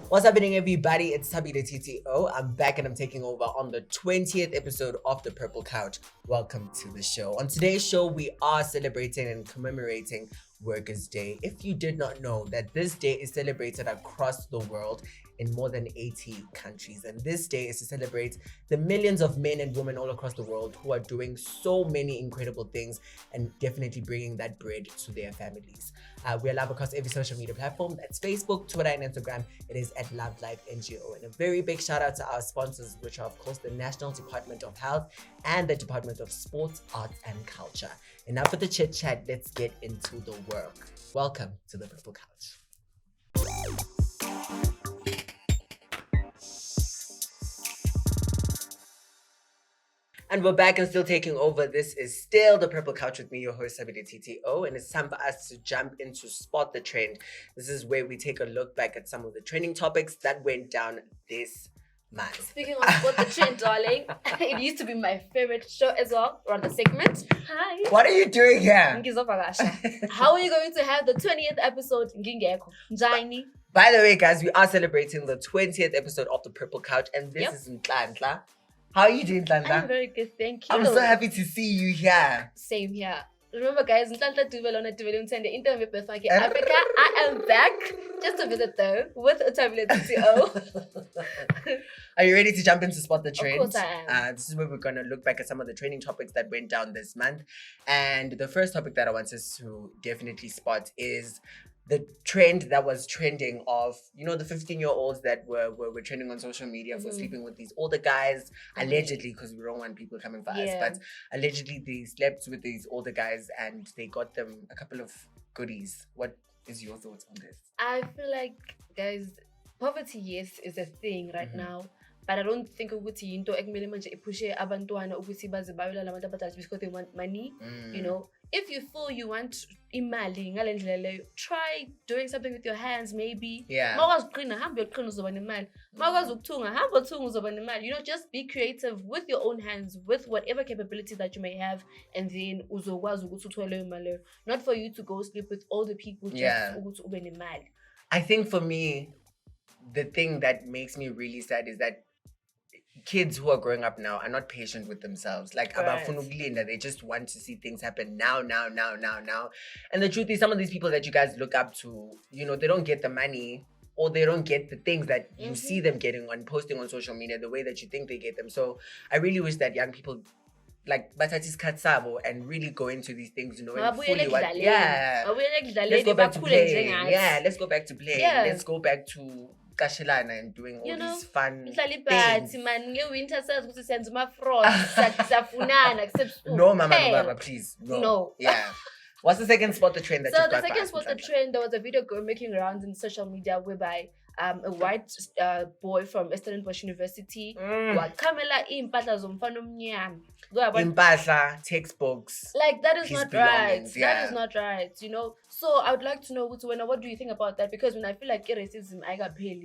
What's happening, everybody? It's Thabile TTO. I'm back and I'm taking over on the 20th episode of The Purple Couch. Welcome to the show. On today's show, we are celebrating and commemorating Workers' Day. If you did not know that this day is celebrated across the world in more than 80 countries. And this day is to celebrate the millions of men and women all across the world who are doing so many incredible things and definitely bringing that bread to their families. We are live across every social media platform. That's Facebook, Twitter, and Instagram. It is at Love Life NGO. And a very big shout out to our sponsors, which are, of course, the National Department of Health and the Department of Sports, Arts, and Culture. Enough with the chit chat. Let's get into the work. Welcome to the Purple Couch. And we're back and still taking over. This is still the Purple Couch with me, your host, Thabile TTO. And it's time for us to jump into Spot the Trend. This is where we take a look back at some of the trending topics that went down this month. Speaking of Spot the Trend, darling, it used to be my favorite show as well, or the segment. Hi. What are you doing here? How are you going to have the 20th episode? Njani? By the way, guys, we are celebrating the 20th episode of the Purple Couch. And this is Nhlanhla. How are you doing, Nhlanhla? I'm very good, thank you. I'm so happy to see you here. Same here. Remember, guys, Nhlanhla Dube send the interview with Africa. I am back just to visit though with Thabile TTO. Are you ready to jump into Spot the Trend? Of course I am. This is where we're going to look back at some of the trending topics that went down this month. And the first topic that I want us to definitely spot is the trend that was trending of, you know, the 15-year-olds that were trending on social media for sleeping with these older guys, allegedly, because we don't want people coming for us, but allegedly they slept with these older guys and they got them a couple of goodies. What is your thoughts on this? I feel like, guys, poverty, yes, is a thing right now. But I don't think ukuthi into ekumele manje ipushe abantwana ukuthi baze bayolala abantu abadala because they want money. You know, if you feel you want imali ngale ndlela leyo, try doing something with your hands maybe. Yeah. Mawakwazi ukuqina hamba uyoqina uzoba nemali. Mawakwazi ukuthunga hamba uthunga uzoba nemali. You know, just be creative with your own hands, with whatever capability that you may have, and then uzokwazi ukuthi uthole leyo mali. Not for you to go sleep with all the people just ukuthi ube nemali. I think for me, the thing that makes me really sad is that kids who are growing up now are not patient with themselves. Like, they just want to see things happen now. And the truth is, some of these people that you guys look up to, you know, they don't get the money or they don't get the things that you see them getting on posting on social media the way that you think they get them. So I really wish that young people like Batatis Katsabo and really go into these things, you know, and fully what, let's go back to play. Yeah, let's go back to play. Let's go back to Kashelana and doing all these fun things. No, Mama, please. No. Yeah. What's the second Spot the Trend that so you've got? So the second Spot the Trend, there was a video making rounds in social media whereby a white boy from Stellenbosch University wakamela impahla zomfana omnyama. Impahla, textbooks. Like, that is not right. That is not right, you know. So I would like to know, what do you think about that? Because when I feel like racism, I got paid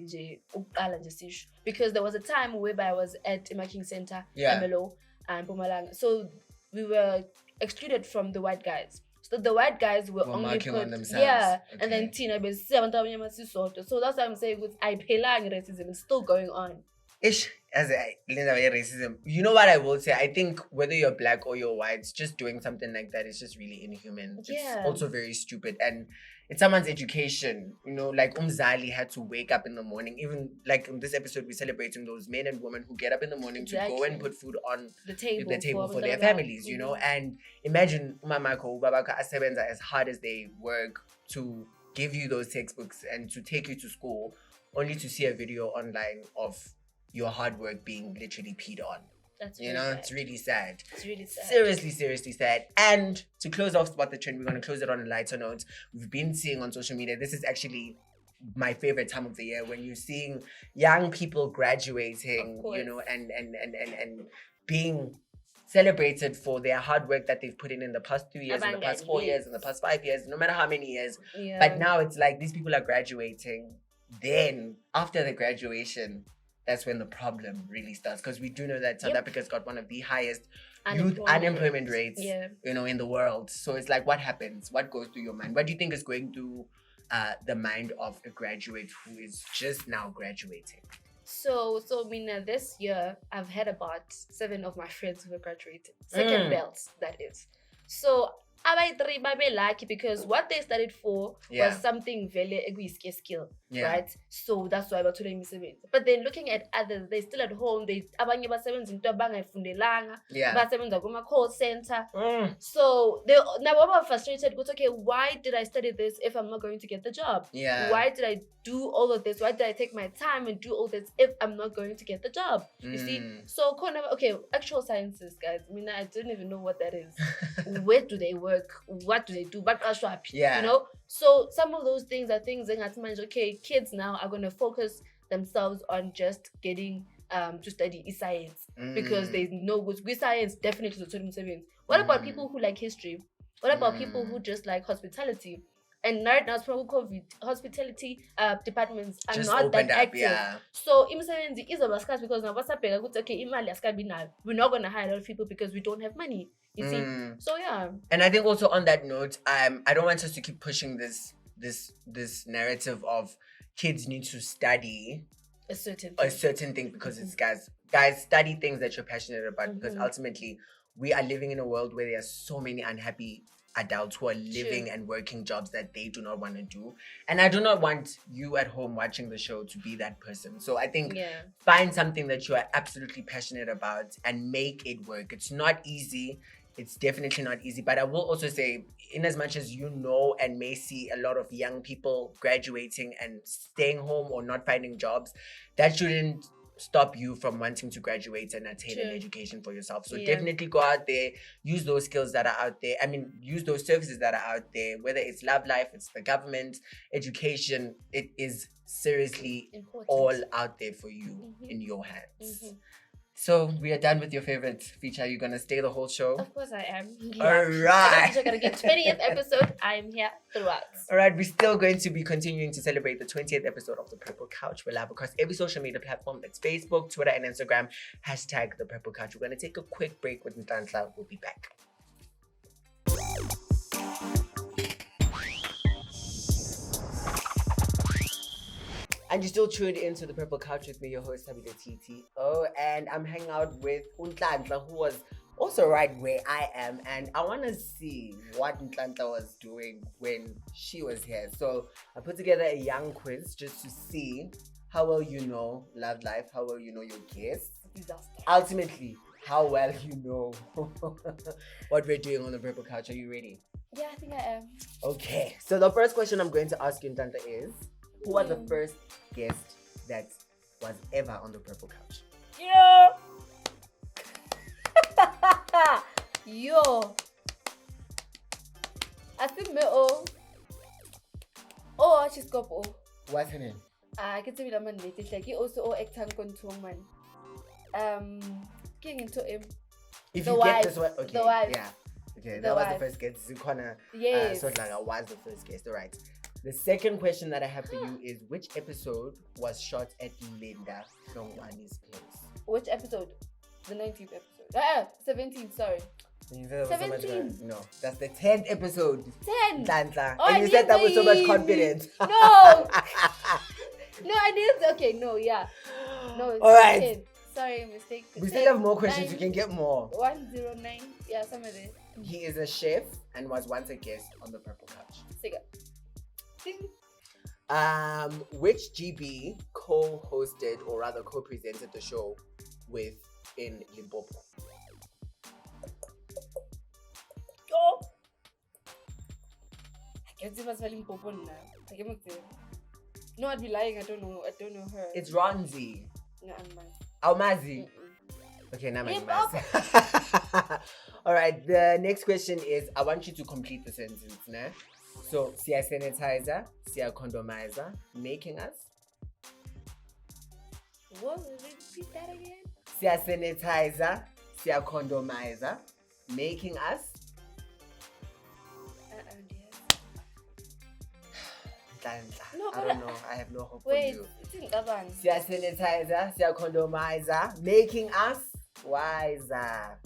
because there was a time whereby I was at King Center, MLO, and Mpumalanga. So we were excluded from the white guys. So the white guys were only marking on themselves. Yeah, okay. And then Tina so that's why I'm saying with racism is still going on. Racism. You know what I will say? I think whether you're black or you're white, just doing something like that is just really inhuman. It's also very stupid. And it's someone's education. You know, like Umzali had to wake up in the morning. Even like in this episode, we're celebrating those men and women who get up in the morning to go and put food on the table for their families, you know. And imagine Umamako, Ubabaka, Asebenza, as hard as they work to give you those textbooks and to take you to school, only to see a video online of your hard work being literally peed on. That's really sad. It's really sad. It's really sad. Seriously sad. And to close off Spot the Trend, we're going to close it on a lighter note. We've been seeing on social media, this is actually my favorite time of the year, when you're seeing young people graduating, you know, and being celebrated for their hard work that they've put in the past 2 years, in the past 4 years, in the past 5 years, no matter how many years. Yeah. But now it's like these people are graduating. Then after the graduation, that's when the problem really starts, because we do know that South Africa's got one of the highest youth unemployment rates, you know, in the world. So it's like, what happens? What goes through your mind? What do you think is going through the mind of a graduate who is just now graduating? So Mina, this year I've had about 7 of my friends who have graduated. Second belts, that is. So I might be lucky because what they studied for was something very skill, right? So that's why I'm telling me 7. But then looking at others, they're still at home. They abanye basebenza into abangayifundelanga, basebenza kuma call center. So they now I'm frustrated. Goes, okay, why did I study this if I'm not going to get the job? Why did I do all of this? Why did I take my time and do all this if I'm not going to get the job? You see? So okay, actual sciences, guys. I mean, I don't even know what that is. Where do they work? What do they do? But you know, so some of those things are things that manage. Okay, kids now are going to focus themselves on just getting to study science because they know good science definitely to What about people who like history? What about people who just like hospitality? And right now, COVID hospitality departments are just not that active. So imisebenzi is a scarce because now okay, we're not gonna hire a lot of people because we don't have money. You see? So yeah. And I think also on that note, I don't want us to keep pushing this narrative of kids need to study a certain thing because it's guys study things that you're passionate about because ultimately we are living in a world where there are so many unhappy adults who are living and working jobs that they do not want to do. And I do not want you at home watching the show to be that person. So I think find something that you are absolutely passionate about and make it work. It's not easy. It's definitely not easy. But I will also say, in as much as you know and may see a lot of young people graduating and staying home or not finding jobs, that shouldn't stop you from wanting to graduate and attain an education for yourself. So definitely go out there, use those skills that are out there. I mean, use those services that are out there, whether it's Love Life, it's the government, education, it is seriously important. All out there for you in your hands. So we are done with your favorite feature. Are you gonna stay the whole show? Of course I am. All right. We're gonna get 20th episode. I'm here throughout. All right, we're still going to be continuing to celebrate the 20th episode of The Purple Couch. We're live across every social media platform. That's Facebook, Twitter, and Instagram. # The Purple Couch. We're gonna take a quick break with Nhlanhla. We'll be back. And you're still tuned into The Purple Couch with me, your host, Thabile TTO. And I'm hanging out with Nhlanhla, who was also right where I am. And I want to see what Nhlanhla was doing when she was here. So I put together a young quiz just to see how well you know Love Life, how well you know your guests. Disaster. Ultimately, how well you know what we're doing on The Purple Couch. Are you ready? Yeah, I think I am. Okay. So the first question I'm going to ask you, Nhlanhla, is who was the first guest that was ever on The Purple Couch? Yo. I think me she's couple. What's her name? I can tell you the man latest. Like he also acting contour man. Getting into him. If you get this one, okay. The wife. Yeah. Okay, that was the first guest. Zukwana. Yes. Sotlanga was the first guest. All right. The second question that I have for you is which episode was shot at Linda Hlongwani's place? Which episode? The 19th episode. 17th, sorry. 17. No, that's the 10th episode. 10. Nhlanhla. And you said that with so much confidence. No. No, I didn't. Okay, no, yeah. No, it's all right. 10. Sorry, mistake. We still have more questions. You can get more. 109. Yeah, somewhere there. He is a chef and was once a guest on The Purple Couch. Siga. Which GB co-hosted or rather co-presented the show with in Limpopo? I can't see myself Limpopo now. I can't say. No, I'd be lying. I don't know her. It's Ronzi. No, I'm mad. Almazi. Okay, now I'm all right, the next question is, I want you to complete the sentence, né? So, siya sanitizer, siya condomizer, making us. What? Repeat that again? Siya sanitizer, siya condomizer, making us. No, I don't know. I have no hope for you. Wait, it's in Gavan. Siya sanitizer, siya condomizer, making us wiser.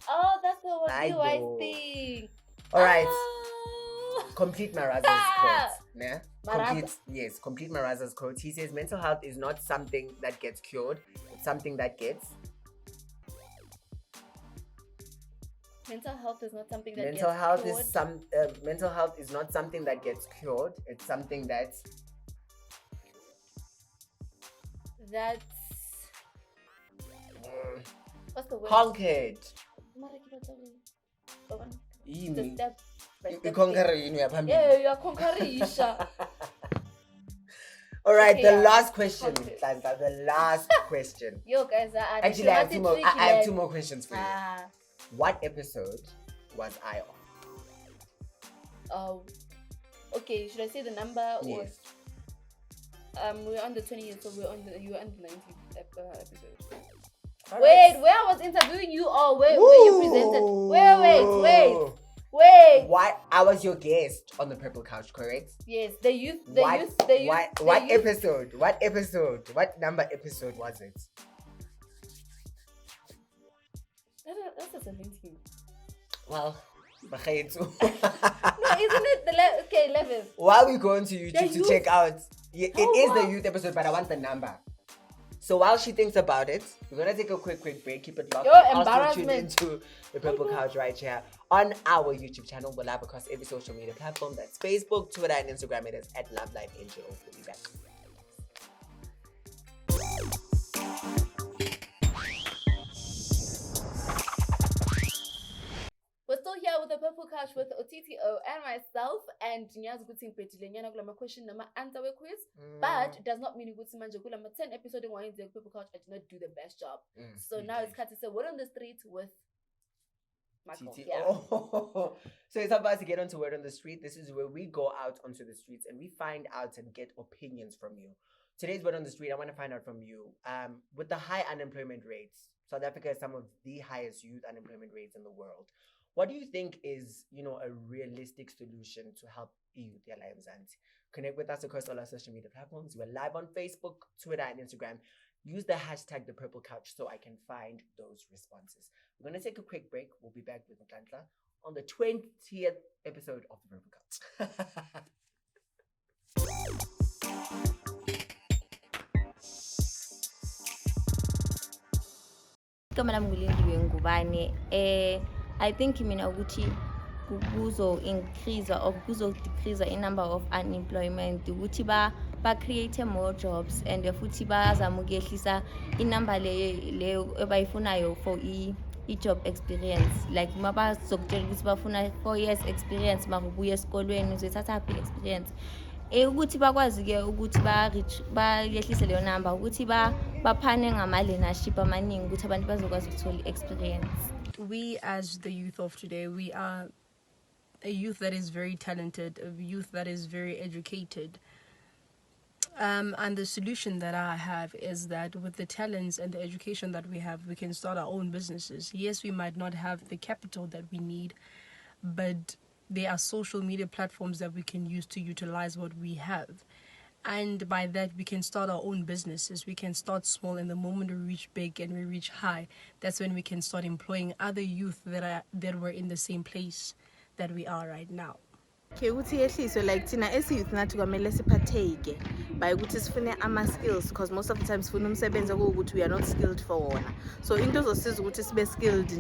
Oh, that's the one wise thing. All right. Complete my Raza's quote. Yeah? complete Maraza's quote. He says mental health is not something that gets cured, it's something that gets. Mental health is not something that mental gets health cured. Mental health is not something that gets cured, it's something that's what's the word? Conquered. The step by step Conquer. Yeah, you are conquering. All right, Okay, the yeah. last question. The last question. Yo, guys, Actually, I have two more questions for you. What episode was I on? Okay, should I say the number? Yes. Or we're on the 20th, so you were on the 19th episode. All Wait, right. where I was interviewing you or where you presented? Wait. What? I was your guest on the Purple Couch, correct? Yes, What episode? What number episode was it? That's the 17th. Well, No, isn't it the 11th? While we go onto YouTube to check out, it is the youth episode, but I want the number. So while she thinks about it, we're gonna take a quick break. Keep it locked. Also tune into the Purple Couch right here on our YouTube channel. We're live across every social media platform. That's Facebook, Twitter, and Instagram. It is at Love Life NGO. We'll be back. We're still here with the Purple Couch with TTO and myself, and Nyazi Guting Petilenyana Glama question number answer quiz. But it does not mean Guti Manja Kulama 10 episode in the Purple Couch. I did not do the best job. So now it's cut to say, we're on the street with Michael. TTO. Yeah. So it's about to get onto Word on the Street. This is where we go out onto the streets and we find out and get opinions from you. Today's Word on the Street, I want to find out from you. With the high unemployment rates, South Africa has some of the highest youth unemployment rates in the world. What do you think is, a realistic solution to help youth their lives? And connect with us across all our social media platforms. We're live on Facebook, Twitter, and Instagram. Use the hashtag The Purple Couch so I can find those responses. We're going to take a quick break. We'll be back with Nhlanhla on the 20th episode of The Purple Couch. I think mina ukuthi kuzo increase or kuzo decrease in number of unemployment ukuthi ba create more jobs and futhi bazama ukuyehlisa inumber le abayifunayo for job experience, like mabazokutshela ukuthi bafuna 4 years experience makubuya esikolweni uzothatha experience ukuthi bakwazi ke ukuthi bayehlise leyo number ukuthi baphane ngama-learnership amaningi ukuthi abantu bazokwazi ukuthola experience. We as the youth of today, we are a youth that is very talented, a youth that is very educated. And the solution that I have is that with the talents and the education that we have, we can start our own businesses. Yes, we might not have the capital that we need, but there are social media platforms that we can use to utilize what we have. And by that, we can start our own businesses. We can start small, and the moment we reach big and we reach high, that's when we can start employing other youth that were in the same place that we are right now. Okay, ukuthi yehliswe like thina esiyouth nathi kwamele siphatheke by ukuthi sifune ama-skills, because most of the time sifuna umsebenzi okuwukuthi we are not skilled for wona. So into ezosiza ukuthi sibe skilled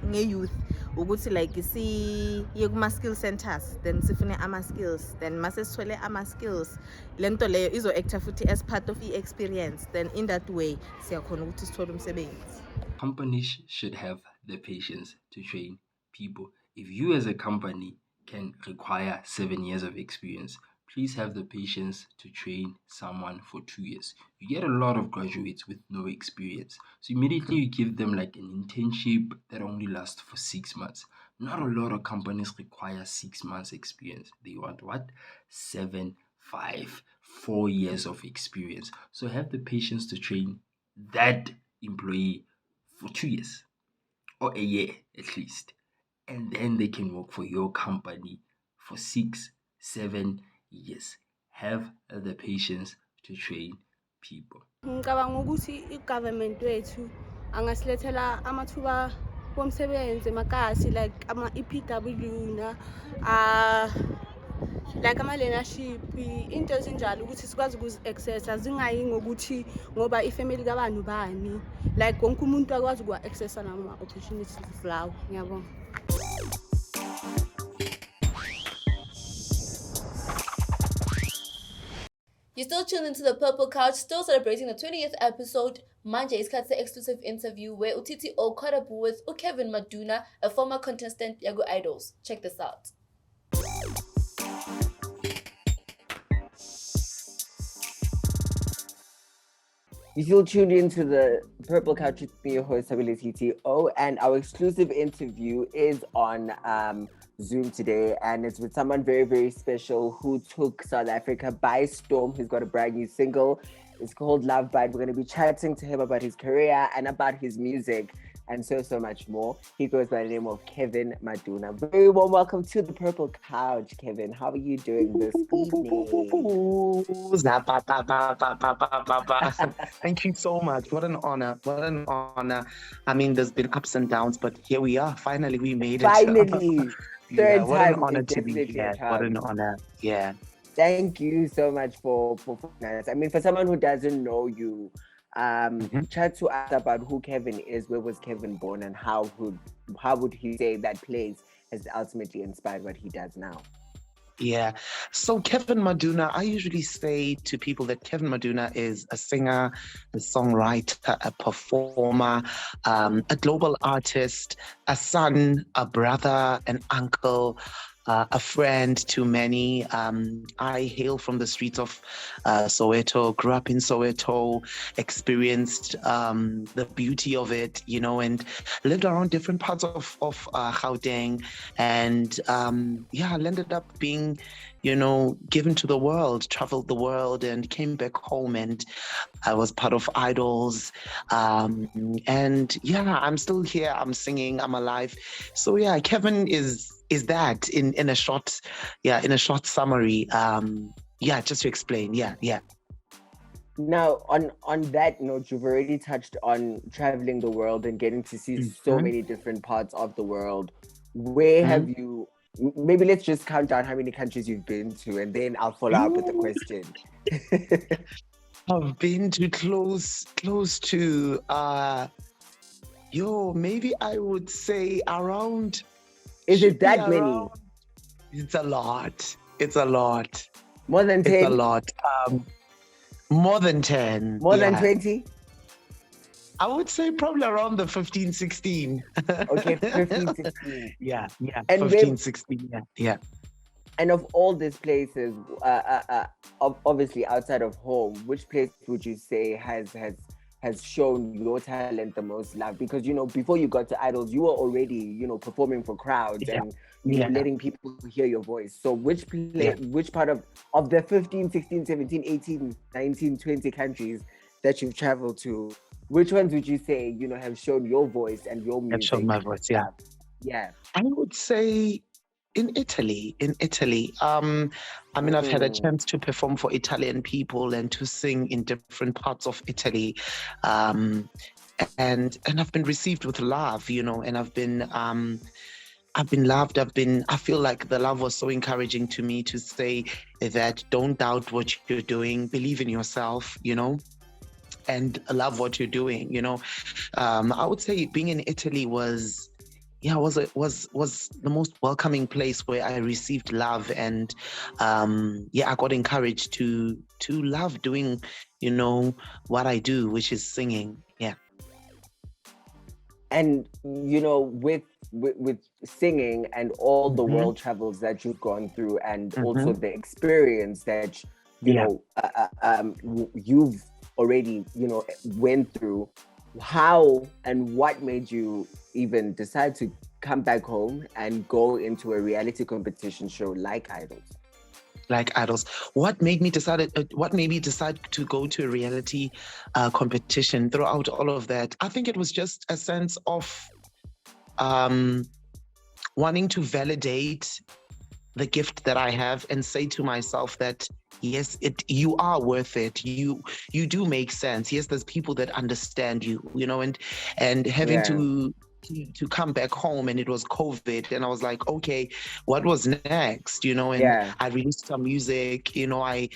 nge-youth ukuthi like siye kuma-skill centers, then sifune ama-skills, then mase sithole ama-skills lento leyo izo-actor futhi as part of i-experience, then in that way siyakhona ukuthi sithole umsebenzi. Companies should have the patience to train people. If you as a company can require 7 years of experience, please have the patience to train someone for 2 years. You get a lot of graduates with no experience. So immediately you give them like an internship that only lasts for 6 months. Not a lot of companies require 6 months experience. They want what? 7, 5, 4 years of experience. So have the patience to train that employee for 2 years or a year at least. And then they can work for your company for 6, 7 years. Have the patience to train people. Ngicabanga ukuthi i-government wethu angasilethela amathuba womsebenzi emakasi like ama-EPW like ama-learnership into ezinjalo ukuthi sikwazi ukuzi-accessa zingayi ngokuthi ngoba ifamily kabani ubani, like wonke umuntu akwazi ukuwa-accessa nama-opportunities lawo. Ngiyabonga. You're still tuned into the Purple Couch, still celebrating the 20th episode. Manje is Kat's exclusive interview where TTO caught up with Kevin Maduna, a former contestant Yago Idols. Check this out. You still tuned into the Purple Couch with me, your host, Thabile TTO, and our exclusive interview is on Zoom today, and it's with someone very, very special who took South Africa by storm. He's got a brand new single. It's called Love Bite. We're going to be chatting to him about his career and about his music and so much more. He goes by the name of Kevin Maduna. Very warm welcome to the Purple Couch, Kevin. How are you doing this evening? Thank you so much. What an honor. What an honor. I mean, there's been ups and downs, but here we are. Finally, we made it. Finally. Yeah, what an honor to be here. What an honor. Yeah. Thank you so much for us. I mean, for someone who doesn't know you, chat to us about who Kevin is, where was Kevin born, and how would he say that place has ultimately inspired what he does now? Yeah. So Kevin Maduna, I usually say to people that Kevin Maduna is a singer, a songwriter, a performer, a global artist, a son, a brother, an uncle, a friend to many. I hail from the streets of Soweto, grew up in Soweto, experienced the beauty of it, you know, and lived around different parts of Gauteng, and I ended up being, you know, given to the world, traveled the world, and came back home, and I was part of Idols, and I'm still here. I'm singing. I'm alive. So Kevin is that in a short summary. Just to explain. Now, on that note, you've already touched on traveling the world and getting to see so many different parts of the world. Where have you? Maybe let's just count down how many countries you've been to, and then I'll follow up with the question. I've been to close to maybe I would say around. Is it that many? It's a lot. It's a lot. More than 10? It's a lot. More than 10. More than 20? I would say probably around the 15, 16. Okay, 15, 16. Yeah. And 15, 16, yeah. And of all these places, obviously outside of home, which place would you say has shown your talent the most love? Because, you know, before you got to Idols, you were already, you know, performing for crowds and letting people hear your voice. So which part of the 15, 16, 17, 18, 19, 20 countries that you've traveled to, which ones would you say, you know, have shown your voice and your music? Have shown my voice, yeah. Yeah. I would say in Italy. I mean, I've had a chance to perform for Italian people and to sing in different parts of Italy. And I've been received with love, you know, and I've been loved. I feel like the love was so encouraging to me to say that don't doubt what you're doing, believe in yourself, you know, and love what you're doing, you know. I would say being in Italy was the most welcoming place where I received love, and I got encouraged to love doing, you know, what I do, which is singing. Yeah. And you know, with singing and all the world travels that you've gone through, and also the experience that you know you've already, you know, went through, how and what made you even decide to come back home and go into a reality competition show like Idols? What made me decide to go to a reality competition throughout all of that? I think it was just a sense of wanting to validate the gift that I have and say to myself that yes, you are worth it. You do make sense. Yes, there's people that understand you, you know, and having to to come back home, and it was COVID, and I was like, okay, what was next? And I released some music, I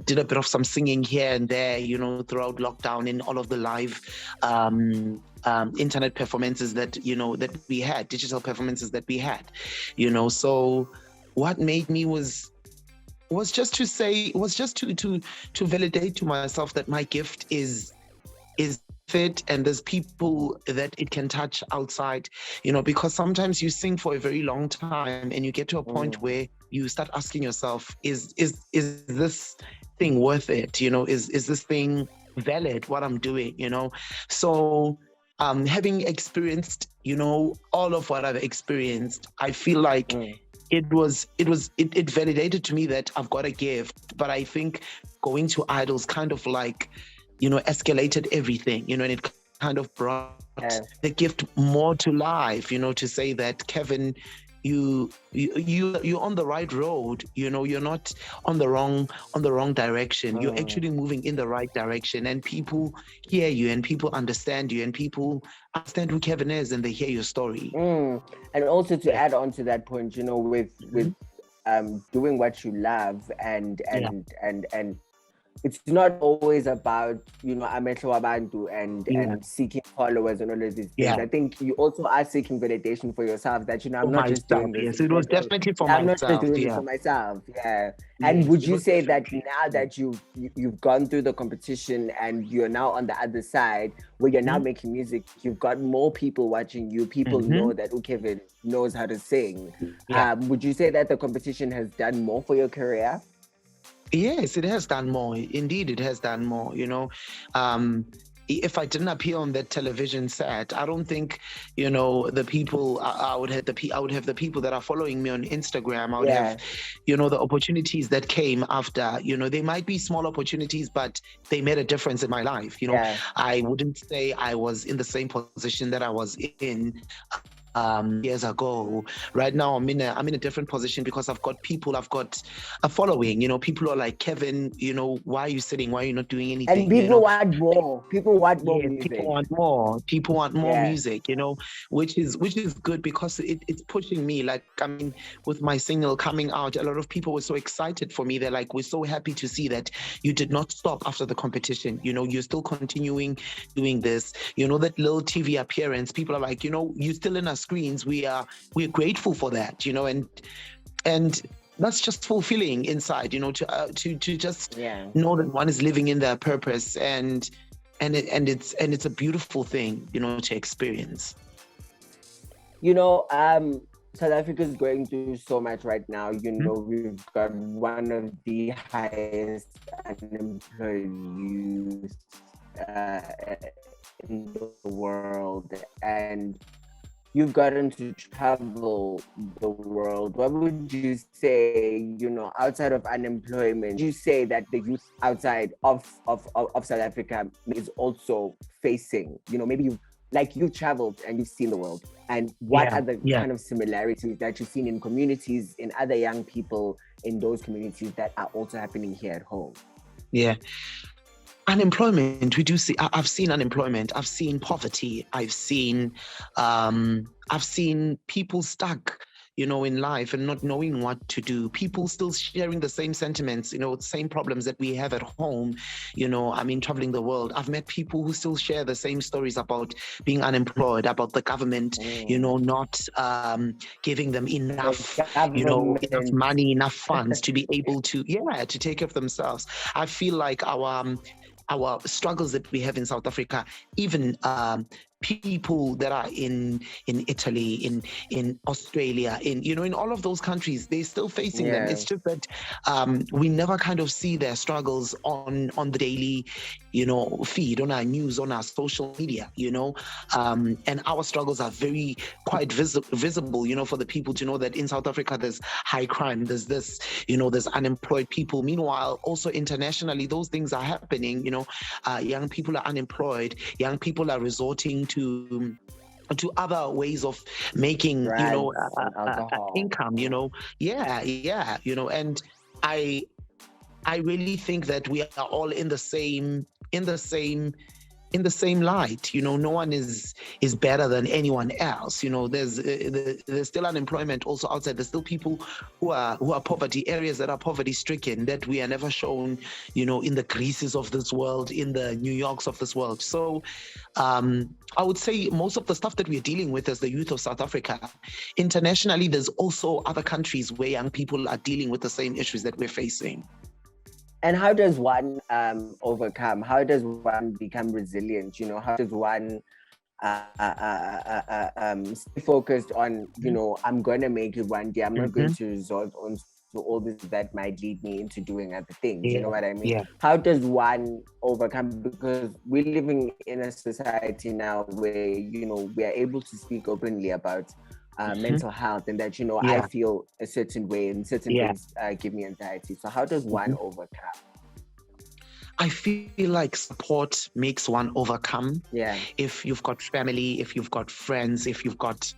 did a bit of some singing here and there, throughout lockdown, in all of the live internet performances that that we had, digital performances that we had, so what made me was just to validate to myself that my gift is fit, and there's people that it can touch outside, because sometimes you sing for a very long time and you get to a point where you start asking yourself, is this thing worth it? Is this thing valid, what I'm doing? So having experienced all of what I've experienced, I feel like it validated to me that I've got a gift. But I think going to Idols kind of like escalated everything, and it kind of brought the gift more to life, to say that, Kevin, you're on the right road, you're not on the wrong direction. You're actually moving in the right direction, and people hear you, and people understand you, and people understand who Kevin is, and they hear your story. And also to add on to that point, with doing what you love, and it's not always about amehlo wabantu and seeking followers and all of these things. I think you also are seeking validation for yourself, that I'm not just doing this. Yes, it was definitely for I'm myself. not just doing it for myself. And would you say that now that you've gone through the competition and you're now on the other side, where you're now making music, you've got more people watching you, people know that Kevin knows how to sing. Would you say that the competition has done more for your career? Yes, it has done more. Indeed, it has done more. If I didn't appear on that television set, I don't think, the people. I would have the people that are following me on Instagram. I would have, the opportunities that came after. They might be small opportunities, but they made a difference in my life. I wouldn't say I was in the same position that I was in years ago. Right now I'm in a different position, because I've got a following. People are like, Kevin, why are you sitting? Why are you not doing anything? And people want more. People want more music. People want more music, which is good, because it's pushing me. Like, with my single coming out, a lot of people were so excited for me. They're like, we're so happy to see that you did not stop after the competition. You're still continuing doing this. That little TV appearance, people are like, you're still in our screens. We're grateful for that, and that's just fulfilling inside, to just know that one is living in their purpose, and it's a beautiful thing, to experience. South Africa is going through so much right now. We've got one of the highest unemployed youth in the world, and you've gotten to travel the world. What would you say, outside of unemployment, would you say that the youth outside of South Africa is also facing, maybe you've traveled and you've seen the world, and what are the kind of similarities that you've seen in communities, in other young people in those communities, that are also happening here at home? Unemployment, we do see. I've seen unemployment. I've seen poverty. I've seen people stuck, in life and not knowing what to do. People still sharing the same sentiments, same problems that we have at home. Traveling the world, I've met people who still share the same stories about being unemployed, about the government, not giving them enough, enough money, enough funds to be able to take care of themselves. I feel like our struggles that we have in South Africa, even people that are in Italy, in Australia, in all of those countries, they're still facing them. It's just that we never kind of see their struggles on the daily, feed, on our news, on our social media, and our struggles are quite visible, for the people to know that in South Africa there's high crime, there's this, there's unemployed people. Meanwhile, also internationally, those things are happening. Young people are unemployed. Young people are resorting to other ways of making, income, and I really think that we are all in the same in the same light. No one is better than anyone else. There's still unemployment also outside. There's still people who are poverty, areas that are poverty stricken, that we are never shown, in the Greeces of this world, in the New Yorks of this world. So I would say most of the stuff that we're dealing with as the youth of South Africa, internationally, there's also other countries where young people are dealing with the same issues that we're facing. And how does one overcome? How does one become resilient? How does one stay focused on, I'm going to make it one day. I'm not going to resort on to all this that might lead me into doing other things. You know what I mean? Yeah. How does one overcome? Because we're living in a society now where, we are able to speak openly about mental health, and that I feel a certain way and certain things give me anxiety. So how does one overcome? I feel like support makes one overcome. Yeah. If you've got family, if you've got friends, if you've got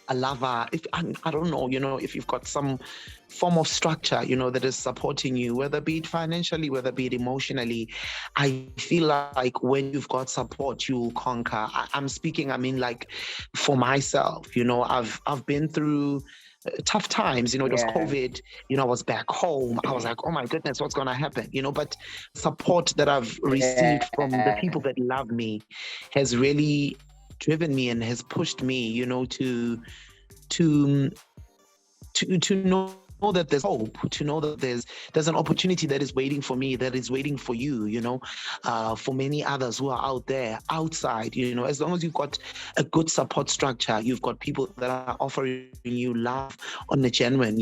a lover, I don't know, if you've got some form of structure, that is supporting you, whether be it financially, whether be it emotionally, I feel like when you've got support, you will conquer. I'm speaking, like for myself, I've been through tough times, it was COVID, I was back home. I was like, oh my goodness, what's going to happen? But support that I've received from the people that love me has really driven me and has pushed me, to know that there's hope, to know that there's an opportunity that is waiting for me, that is waiting for you, for many others who are out there, outside, as long as you've got a good support structure, you've got people that are offering you love on the genuine,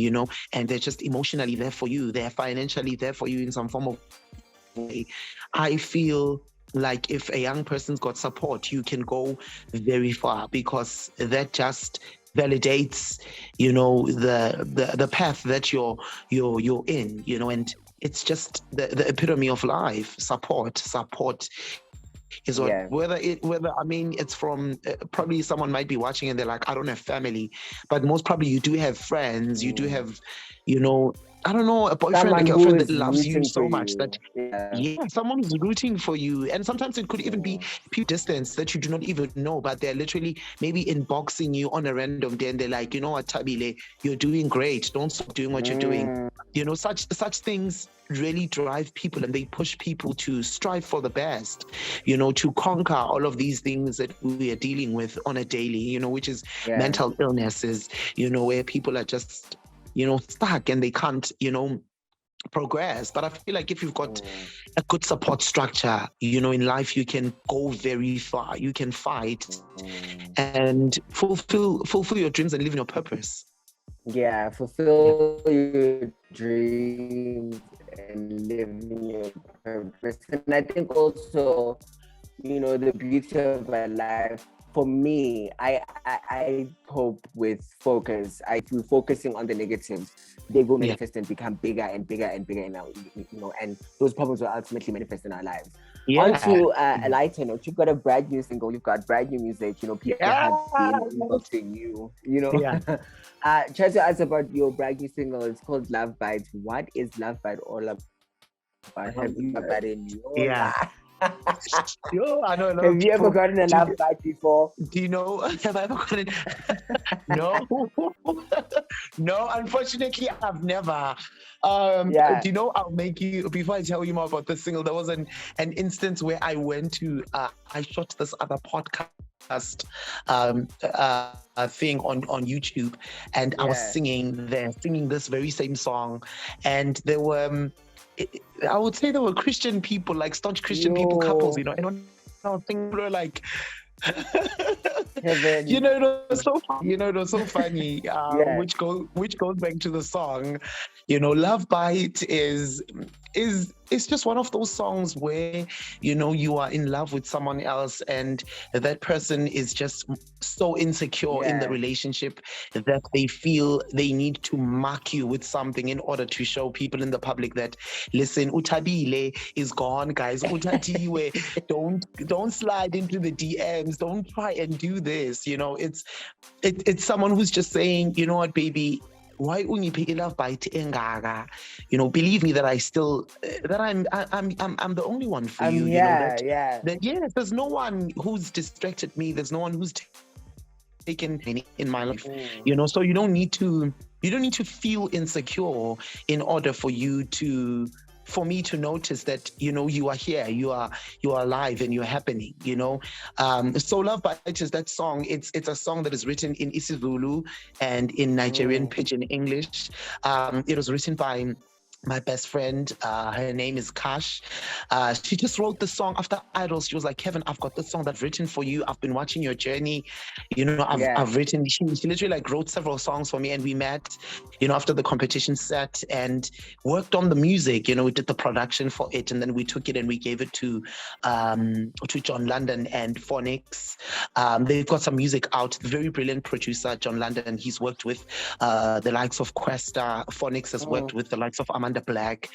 and they're just emotionally there for you, they're financially there for you in some form of way. I feel like if a young person's got support, you can go very far, because that just validates, the path that you're in, and it's just the epitome of life. Support is what, whether it's from probably someone might be watching and they're like, I don't have family, but most probably you do have friends, you do have, I don't know, a boyfriend, a girlfriend that loves you so much that someone is rooting for you. And sometimes it could even be pure distance that you do not even know, but they're literally maybe inboxing you on a random day and they're like, you know what, Thabile, you're doing great, don't stop doing what you're doing. Such things really drive people, and they push people to strive for the best, to conquer all of these things that we are dealing with on a daily, which is mental illnesses, where people are just stuck and they can't, progress. But I feel like if you've got a good support structure, in life, you can go very far. You can fight and fulfill your dreams and live in your purpose. Yeah, fulfill your dreams and live in your purpose. And I think also, the beauty of my life, for me, I cope with focus. I feel focusing on the negatives, they will manifest and become bigger and bigger and bigger in our, and those problems will ultimately manifest in our lives. On to a lighter note, you've got a brand new single, you've got brand new music, people have been inboxing you, try to ask about your brand new single. It's called Love Bites. What is Love Bite all about? Have you ever in your life? I know. Have you ever gotten a love bite before? Do you know? Have I ever gotten? No, no. Unfortunately, I've never. Do you know? I'll make you before I tell you more about this single. There was an instance where I went to. I shot this other podcast thing on YouTube, and I was singing this very same song, and there were. I would say there were Christian people, like staunch Christian people, couples, and when I was thinking, we were like, it was so funny, which goes back to the song, Love Bite is just one of those songs where, you are in love with someone else and that person is just so insecure in the relationship that they feel they need to mark you with something in order to show people in the public that, listen, Thabile is gone, guys. Utatiwe, don't slide into the DMs. Don't try and do this. It's someone who's just saying, you know what, baby, why ungiphi love bite engaka? You know, believe me that I still that I'm the only one for you. You know that yes, there's no one who's distracted me. There's no one who's taken in my life. You know, so you don't need to feel insecure in order for me to notice that, you know, you are here, you are alive and you're happening, you know. So Love Bites is that song. It's a song that is written in isiZulu and in Nigerian Pidgin English. It was written by my best friend, her name is Kash. She just wrote the song after Idols. She was like, Kevin, I've got this song that's written for you. I've been watching your journey. You know, I've written, she literally like wrote several songs for me, and we met, you know, after the competition set and worked on the music. You know, we did the production for it, and then we took it and we gave it to John London and Phonics. They've got some music out. Very brilliant producer, John London. He's worked with the likes of Questa. Phonics has worked with the likes of Amanda Black.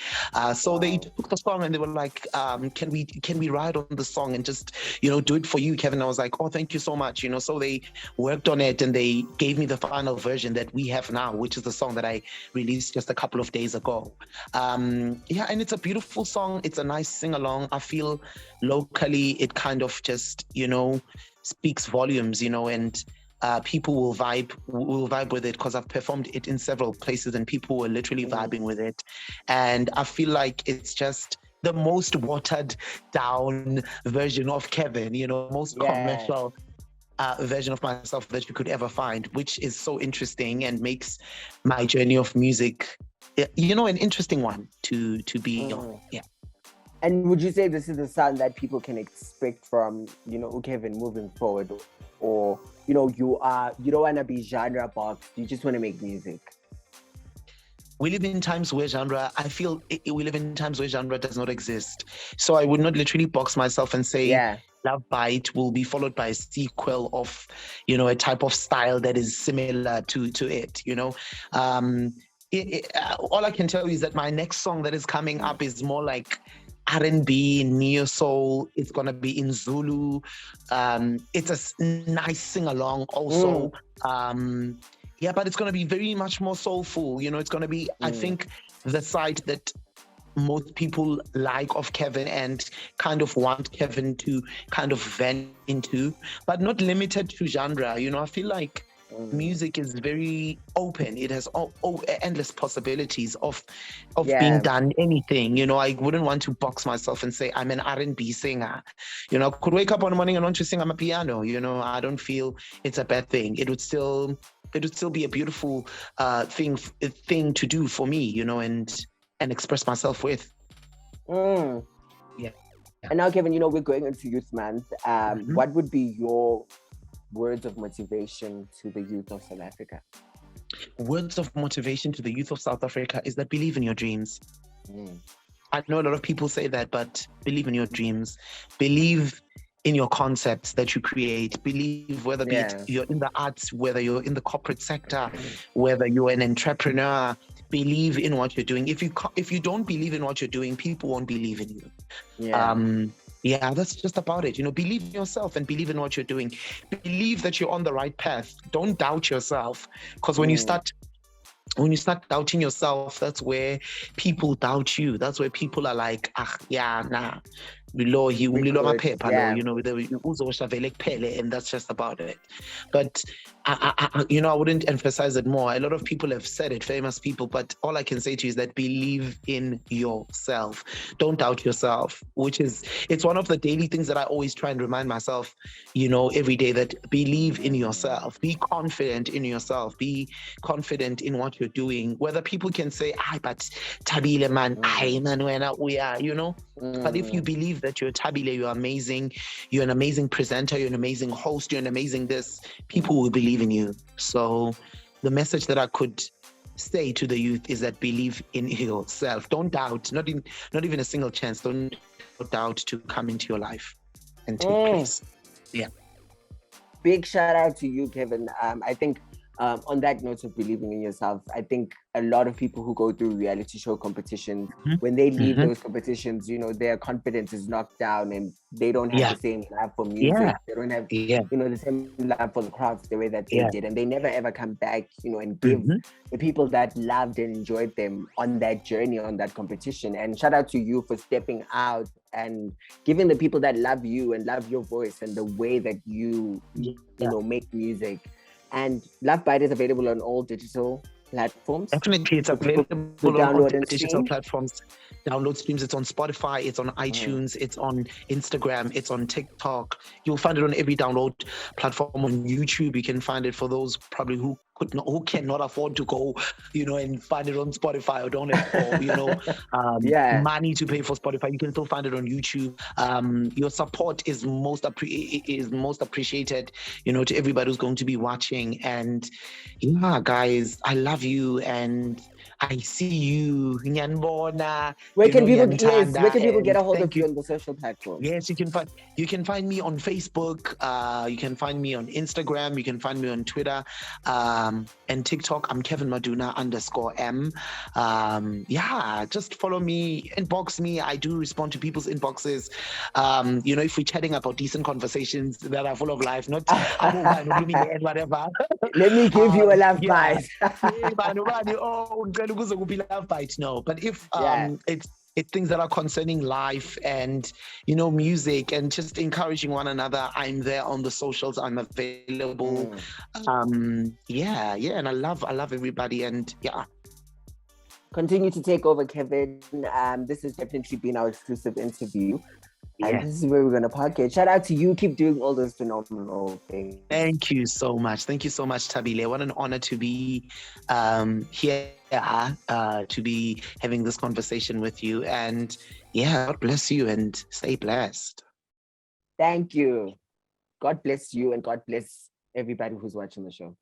So they took the song and they were like, can we ride on the song and just, you know, do it for you, Kevin? I was like, oh, thank you so much. You know, so they worked on it and they gave me the final version that we have now, which is the song that I released just a couple of days ago. And it's a beautiful song. It's a nice sing-along. I feel locally it kind of just, you know, speaks volumes, you know, and people will vibe with it, because I've performed it in several places and people were literally vibing with it. And I feel like it's just the most watered down version of Kevin, you know, most commercial version of myself that you could ever find, which is so interesting and makes my journey of music, you know, an interesting one to be on. Yeah. And would you say this is the sound that people can expect from, you know, Kevin moving forward? Or, you know, you don't want to be genre boxed, you just want to make music? We live in times where we live in times where genre does not exist. So I would not literally box myself and say Love Bite will be followed by a sequel of, you know, a type of style that is similar to it, you know. All I can tell you is that my next song that is coming up is more like R&B, neo soul. It's gonna be in Zulu. It's a nice sing-along also. But it's gonna be very much more soulful. You know, it's gonna be, I think, the side that most people like of Kevin and kind of want Kevin to kind of vent into, but not limited to genre. You know, I feel like music is very open. It has endless possibilities of being done anything. You know, I wouldn't want to box myself and say I'm an R&B singer. You know, I could wake up one morning and want to sing on a piano. You know, I don't feel it's a bad thing. It would still be a beautiful thing to do for me. You know, and express myself with. And now, Kevin, you know, we're going into Youth Month. What would be your words of motivation to the youth of South Africa? Words of motivation to the youth of South Africa is that believe in your dreams. I know a lot of people say that, but believe in your dreams. Believe in your concepts that you create. Believe, whether be it you're in the arts, whether you're in the corporate sector, whether you're an entrepreneur, believe in what you're doing. If you don't believe in what you're doing, people won't believe in you. That's just about it. You know, believe in yourself and believe in what you're doing. Believe that you're on the right path. Don't doubt yourself, because when you start doubting yourself, that's where people doubt you. That's where people are like, you know, and that's just about it. But I wouldn't emphasize it more. A lot of people have said it, famous people, but all I can say to you is that believe in yourself. Don't doubt yourself, it's one of the daily things that I always try and remind myself, you know, every day, that believe in yourself. Be confident in yourself. Be confident in what you're doing. Whether people can say, but Thabile man, we are, you know. But if you believe that you're Thabile, you're amazing, you're an amazing presenter, you're an amazing host, you're an amazing this, people will believe in you. So the message that I could say to the youth is that believe in yourself. Don't doubt, not even a single chance. Don't doubt to come into your life and take place. Big shout out to you, Kevin. I think On that note of believing in yourself, I think a lot of people who go through reality show competitions, when they leave those competitions, their confidence is knocked down and they don't have the same love for music. They don't have, the same love for the craft the way that they did. And they never ever come back, and give the people that loved and enjoyed them on that journey, on that competition. And shout out to you for stepping out and giving the people that love you and love your voice and the way that you make music. And Love Bite is available on all digital platforms. Definitely, it's available on all digital platforms. Download streams. It's on Spotify. It's on iTunes. It's on Instagram. It's on TikTok. You'll find it on every download platform. On YouTube, you can find it for those probably who cannot afford to go, and find it on Spotify or don't have, money to pay for Spotify. You can still find it on YouTube. Your support is most appreciated, to everybody who's going to be watching. And guys, I love you and I see you. Where can people get a hold of you on the social platforms? Yes, you can find me on Facebook. You can find me on Instagram. You can find me on Twitter. And TikTok, I'm Kevin Maduna _M. Just follow me, inbox me. I do respond to people's inboxes. If we're chatting about decent conversations that are full of life, not whatever. Let me give you a love bite. No, but if it's things that are concerning life and music and just encouraging one another, I'm there on the socials. I'm available. And I love everybody. And continue to take over, Kevin. This has definitely been our exclusive interview. And this is where we're going to podcast. Shout out to you. Keep doing all those phenomenal things. Thank you so much. Thank you so much, Thabile. What an honor to be here, to be having this conversation with you. And God bless you and stay blessed. Thank you. God bless you and God bless everybody who's watching the show.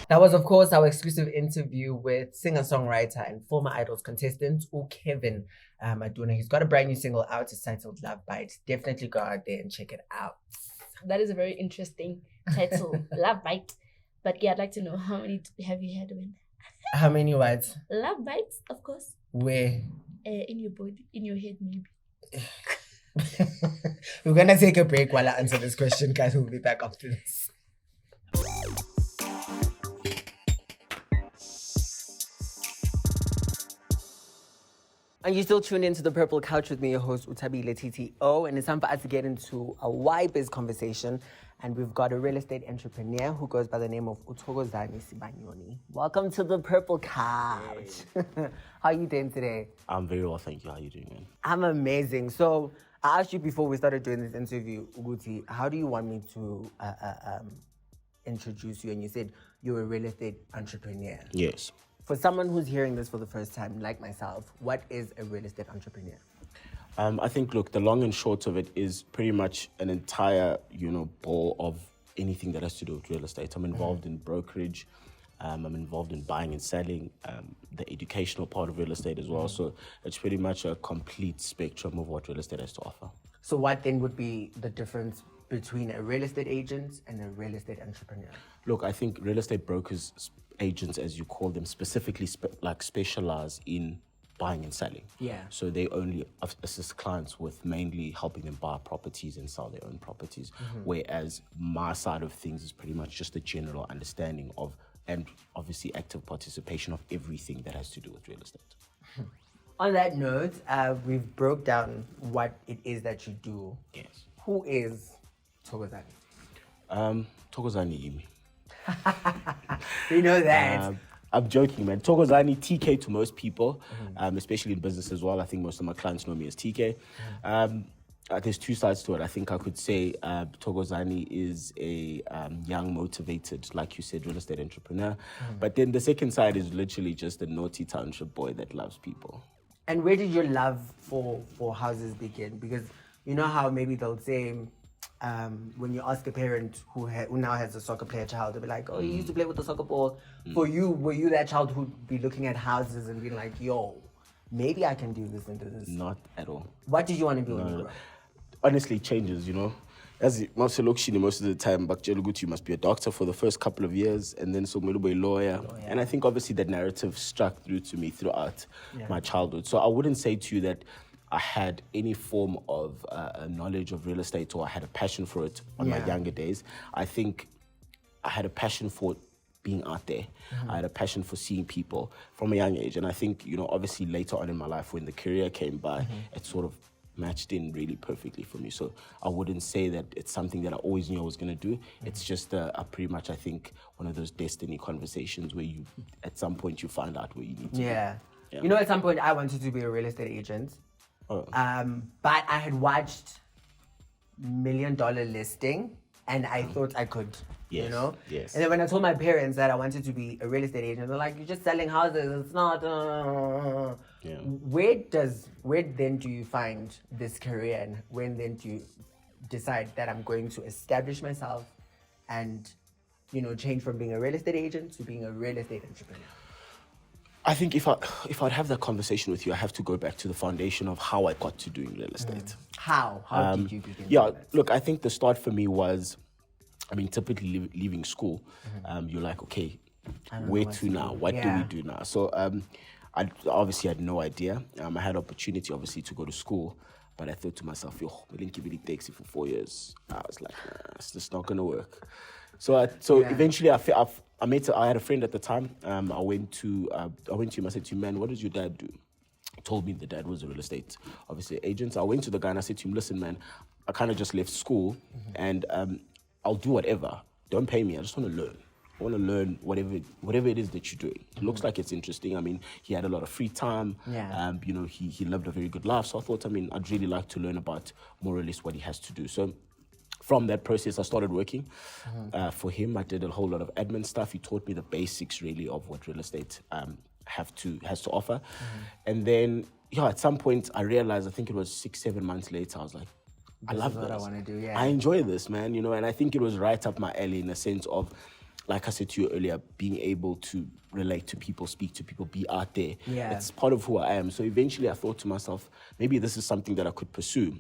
That was, of course, our exclusive interview with singer-songwriter and former Idols contestant, Kevin Maduna. He's got a brand new single out. It's titled Love Bite. Definitely go out there and check it out. That is a very interesting title, Love Bite. But I'd like to know, how many have you had when? How many words? Love bites, of course. Where? In your body, in your head, maybe. We're going to take a break while I answer this question, guys. We'll be back after this. And you still tune into the Purple Couch with me, your host, Thabile TTO. And it's time for us to get into a wide-biz conversation. And we've got a real estate entrepreneur who goes by the name of Thokozani Sibanyoni. Welcome to the Purple Couch. Hey. How are you doing today? I'm very well, thank you. How are you doing, man? I'm amazing. So I asked you before we started doing this interview, Uguti, how do you want me to introduce you? And you said you're a real estate entrepreneur. Yes. For someone who's hearing this for the first time, like myself, what is a real estate entrepreneur? I think, look, the long and short of it is pretty much an entire, ball of anything that has to do with real estate. I'm involved in brokerage. I'm involved in buying and selling, the educational part of real estate as well. So it's pretty much a complete spectrum of what real estate has to offer. So what then would be the difference between a real estate agent and a real estate entrepreneur? Look, I think real estate brokers, agents, as you call them, specifically specialize in buying and selling. Yeah. So they only assist clients with mainly helping them buy properties and sell their own properties. Whereas my side of things is pretty much just a general understanding of, and obviously active participation of everything that has to do with real estate. On that note, we've broke down what it is that you do. Yes. Who is Thokozani? Thokozani Yimi. We know that. I'm joking, man. Thokozani, TK to most people, especially in business as well. I think most of my clients know me as TK. There's two sides to it. I think I could say Thokozani is a young, motivated, like you said, real estate entrepreneur. But then the second side is literally just a naughty township boy that loves people. And where did your love for houses begin? Because you know how maybe they'll say, when you ask a parent who now has a soccer player child, they'll be like, oh, you used to play with the soccer ball. For you, were you that child who'd be looking at houses and being like, yo, maybe I can do this and do this? Not at all. What did you want to do when you grew up? honestly changes, you know. As most of the time, you must be a doctor for the first couple of years, and then so a lawyer. And I think obviously that narrative struck through to me throughout my childhood. So I wouldn't say to you that I had any form of knowledge of real estate or I had a passion for it on my younger days. I think I had a passion for being out there. I had a passion for seeing people from a young age. And I think, you know, obviously later on in my life when the career came by, it sort of matched in really perfectly for me. So I wouldn't say that it's something that I always knew I was going to do. It's just a pretty much, I think, one of those destiny conversations where you, at some point, you find out where you need to be. You know, at some point, I wanted to be a real estate agent. But I had watched $1 Million Listing and I thought I could, you know? Yes. And then when I told my parents that I wanted to be a real estate agent, they're like, you're just selling houses. It's not... Where then do you find this career and when then do you decide that I'm going to establish myself and, you know, change from being a real estate agent to being a real estate entrepreneur? I think if I'd have that conversation with you, I have to go back to the foundation of how I got to doing real estate. How? How did you begin? Look, I think the start for me was, I mean, typically leaving school, you're like, okay, where to now? What do we do now? So I obviously had no idea. I had opportunity, obviously, to go to school, but I thought to myself, yo, we didn't give it a taxi for 4 years. I was like, nah, it's just not gonna work. So eventually, I had a friend at the time. I went to him. I said to him, man, what does your dad do? He told me the dad was a real estate, obviously, agent. So I went to the guy and I said to him, listen, man, I kind of just left school and I'll do whatever. Don't pay me. I just want to learn. I want to learn whatever it is that you're doing. It looks like it's interesting. I mean, he had a lot of free time. You know, he lived a very good life. So I thought, I mean, I'd really like to learn about more or less what he has to do. So from that process, I started working for him. I did a whole lot of admin stuff. He taught me the basics, really, of what real estate has to offer. And then, at some point, I realized, I think it was 6-7 months later, I was like, I love this. What I want to do, I enjoy this, man, you know, and I think it was right up my alley in the sense of, like I said to you earlier, being able to relate to people, speak to people, be out there. It's part of who I am. So eventually I thought to myself, maybe this is something that I could pursue.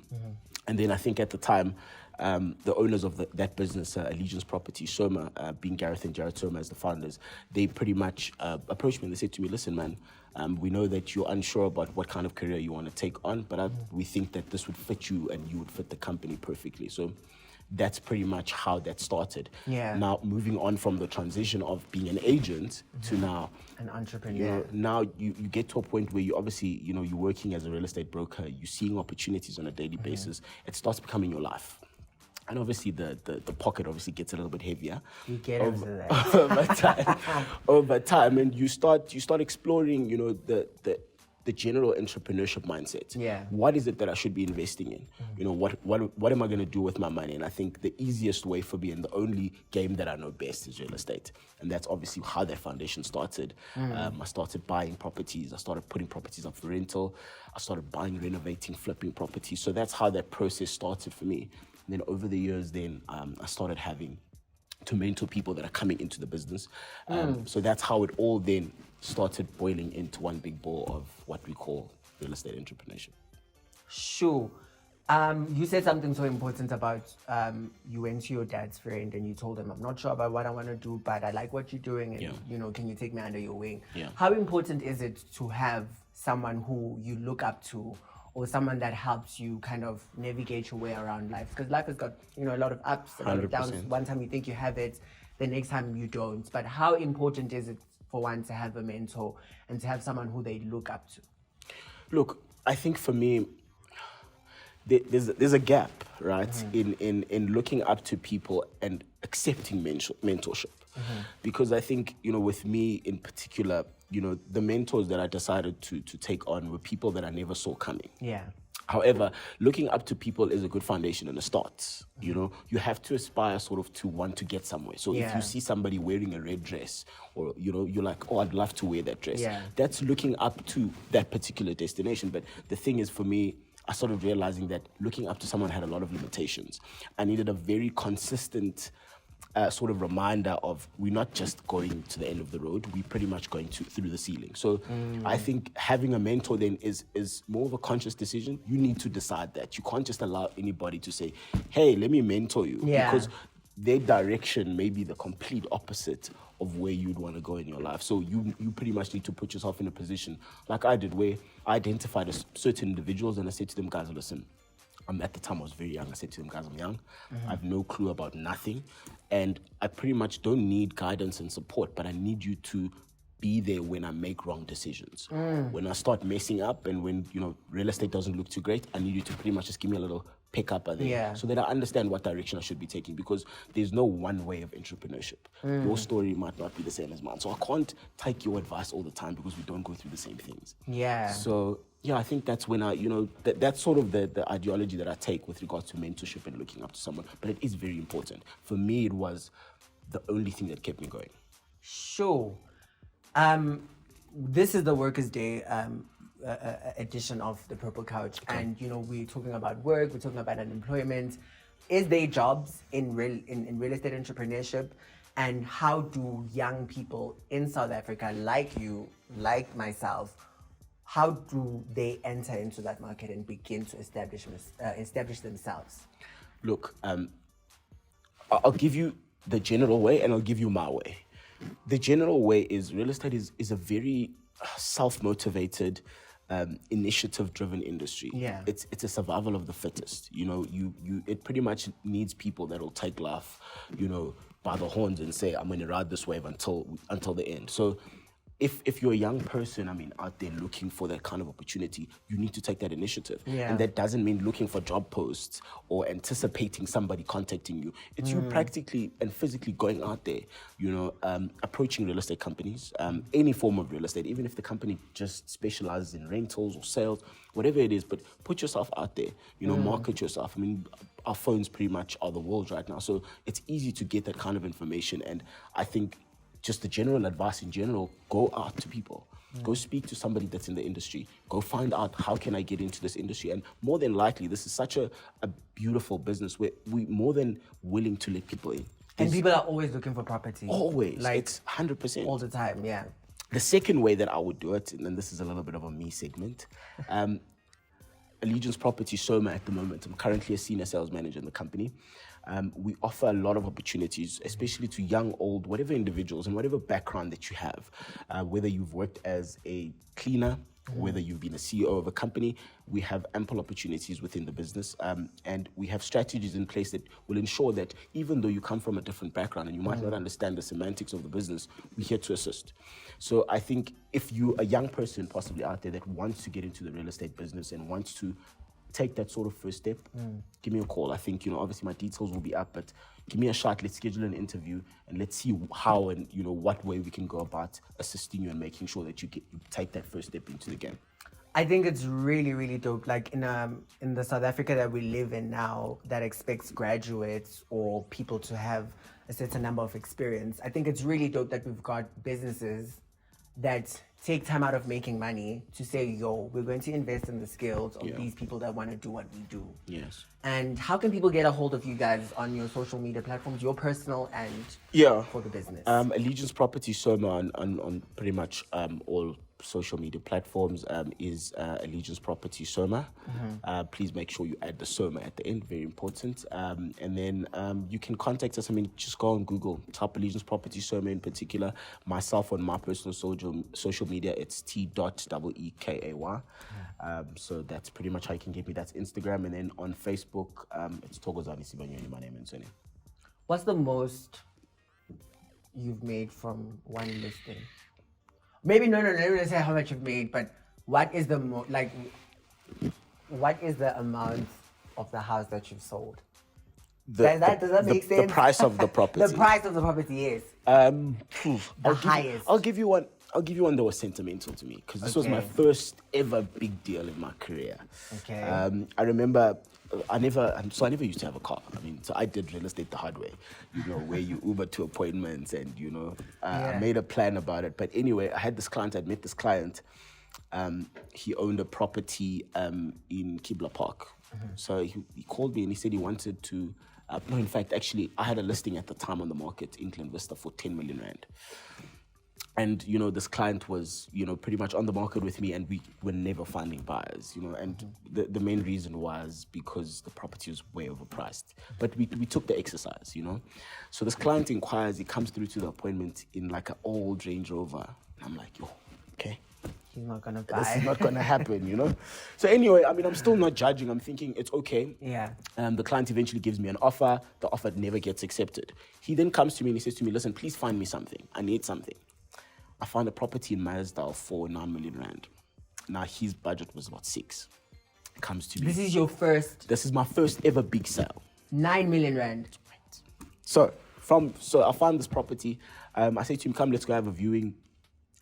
And then I think at the time, the owners of that business, Allegiance Property, Soma, being Gareth and Jared Soma as the founders, they pretty much approached me and they said to me, listen, man, we know that you're unsure about what kind of career you want to take on, but we think that this would fit you and you would fit the company perfectly. So that's pretty much how that started. Now, moving on from the transition of being an agent to now an entrepreneur. You know, now you get to a point where you obviously, you know, you're working as a real estate broker, you're seeing opportunities on a daily basis. It starts becoming your life. And obviously the pocket obviously gets a little bit heavier. You get into that. over time, and you start exploring, you know, the general entrepreneurship mindset. What is it that I should be investing in? You know, what am I going to do with my money? And I think the easiest way for me and the only game that I know best is real estate. And that's obviously how that foundation started. I started buying properties. I started putting properties up for rental. I started buying, renovating, flipping properties. So that's how that process started for me. And then over the years, I started having to mentor people that are coming into the business. So that's how it all then started boiling into one big ball of what we call real estate entrepreneurship. Sure. You said something so important about you went to your dad's friend and you told him, I'm not sure about what I want to do, but I like what you're doing and, you know, can you take me under your wing? How important is it to have someone who you look up to or someone that helps you kind of navigate your way around life? Because life has got, you know, a lot of ups, a lot of downs. One time you think you have it, the next time you don't. But how important is it for one to have a mentor and to have someone who they look up to? Look, I think for me, there's a gap, right, in looking up to people and accepting mentorship. Because I think, you know, with me in particular, you know, the mentors that I decided to take on were people that I never saw coming. However, looking up to people is a good foundation and a start. You know, you have to aspire sort of to want to get somewhere. So if you see somebody wearing a red dress or, you know, you're like, oh, I'd love to wear that dress. That's looking up to that particular destination. But the thing is, for me, I started realizing that looking up to someone had a lot of limitations. I needed a very consistent sort of reminder of we're not just going to the end of the road, we're pretty much going through the ceiling. So I think having a mentor then is more of a conscious decision. You need to decide that. You can't just allow anybody to say, hey, let me mentor you. Yeah. Because their direction may be the complete opposite of where you'd want to go in your life. So you pretty much need to put yourself in a position like I did, where I identified certain individuals and I said to them, guys, listen, at the time I was very young. I said to them, guys, I'm young. I have no clue about nothing. And I pretty much don't need guidance and support, but I need you to be there when I make wrong decisions. When I start messing up and when, real estate doesn't look too great, I need you to pretty much just give me a little pick up there so that I understand what direction I should be taking, because there's no one way of entrepreneurship. Your story might not be the same as mine. So I can't take your advice all the time because we don't go through the same things. Yeah. So yeah, I think that's when that's sort of the ideology that I take with regards to mentorship and looking up to someone. But it is very important. For me, it was the only thing that kept me going. Sure. This is the Workers' Day edition of the Purple Couch, and we're talking about work, we're talking about unemployment. Is there jobs in real estate entrepreneurship, and how do young people in South Africa, like you, like myself, how do they enter into that market and begin to establish themselves? Look, I'll give you the general way and I'll give you my way. The general way is real estate is a very self-motivated, initiative-driven industry. Yeah. It's a survival of the fittest. It pretty much needs people that will take life, by the horns and say, I'm going to ride this wave until the end. So if you're a young person, out there looking for that kind of opportunity, you need to take that initiative. Yeah. And that doesn't mean looking for job posts or anticipating somebody contacting you. It's you practically and physically going out there, approaching real estate companies, any form of real estate, even if the company just specializes in rentals or sales, whatever it is, but put yourself out there, market yourself. Our phones pretty much are the world right now. So it's easy to get that kind of information. And I think just the general advice in general, go out to people. Go speak to somebody that's in the industry. Go find out, how can I get into this industry? And more than likely, this is such a beautiful business where we're more than willing to let people in. And people are always looking for property. Always. It's 100%. All the time, yeah. The second way that I would do it, and then this is a little bit of a me segment, Allegiance Property Soma at the moment. I'm currently a senior sales manager in the company. We offer a lot of opportunities, especially to young, old, whatever individuals and whatever background that you have, whether you've worked as a cleaner, whether you've been a CEO of a company, we have ample opportunities within the business. And we have strategies in place that will ensure that even though you come from a different background and you might not understand the semantics of the business, we're here to assist. So I think if you're a young person possibly out there that wants to get into the real estate business and wants to take that sort of first step, give me a call. I think, obviously my details will be up, but give me a shot. Let's schedule an interview and let's see how and, what way we can go about assisting you and making sure that you take that first step into the game. I think it's really, really dope. Like in the South Africa that we live in now, that expects graduates or people to have a certain number of experience, I think it's really dope that we've got businesses that take time out of making money to say, we're going to invest in the skills of these people that want to do what we do. Yes. And how can people get a hold of you guys on your social media platforms, your personal and for the business? Allegiance Property Soma on pretty much all social media platforms is Allegiance Property Soma. Please make sure you add the Soma at the end, very important. And then you can contact us. Just go on Google, type Allegiance Property Soma in particular. Myself on my personal social media, it's T.EEKAY. So that's pretty much how you can get me. That's Instagram. And then on Facebook, it's Thokozani Sibanyoni, my name and surname. What's the most you've made from one listing? Maybe no, let me say how much you've made, but what is the what is the amount of the house that you've sold? Does that make sense? The price of the property. The price of the property, yes. Highest. I'll give you one that was sentimental to me, because this was my first ever big deal in my career. Okay. I remember I never used to have a car. So I did real estate the hard way, where you Uber to appointments and, I made a plan about it. But anyway, I'd met this client. He owned a property in Kibla Park. So he called me and he said he wanted to No, in fact, actually, I had a listing at the time on the market in Glen Vista for 10 million rand. And, you know, this client was, you know, pretty much on the market with me, and we were never finding buyers, you know, and the main reason was because the property was way overpriced. But we took the exercise, you know. So this client inquires, he comes through to the appointment in like an old Range Rover. And I'm like, yo, okay. He's not gonna buy. This is not gonna happen, you know. So anyway, I mean, I'm still not judging. I'm thinking it's okay. Yeah. The client eventually gives me an offer. The offer never gets accepted. He then comes to me and he says to me, listen, please find me something. I need something. I found a property in Mazdal for 9 million rand. Now his budget was about 6. He comes to me. This is your first? This is my first ever big sale. 9 million rand. So I found this property. I say to him, come, let's go have a viewing.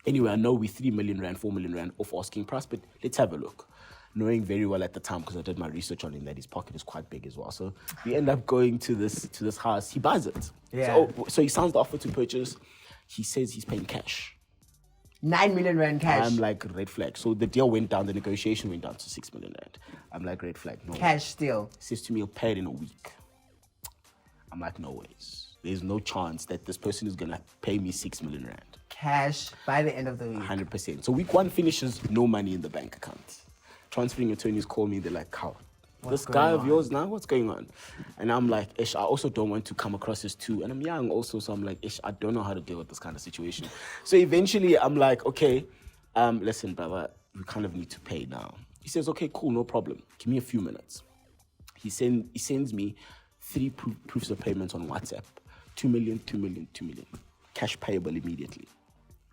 Anyway, I know we're 3 million rand, 4 million rand off asking price, but let's have a look. Knowing very well at the time, because I did my research on him, that his pocket is quite big as well. So we end up going to this house. He buys it. Yeah. So he signs the offer to purchase. He says he's paying cash. 9 million rand cash. I'm like, red flag. So the deal went down, the negotiation went down to 6 million rand. I'm like, red flag, no. Cash still. He says to me, he'll pay it in a week. I'm like, no ways. There's no chance that this person is gonna pay me 6 million rand. Cash by the end of the week. 100%. So week 1 finishes, no money in the bank account. Transferring attorneys call me, they're like, how? This guy of yours now, what's going on? And I'm like, ish, I also don't want to come across as too, and I'm young also, so I'm like, ish, I don't know how to deal with this kind of situation. So eventually I'm like, okay, listen, brother, we kind of need to pay now. He says, okay, cool, no problem. Give me a few minutes. He sends me 3 proofs of payment on WhatsApp. 2 million, 2 million, 2 million. Cash payable immediately.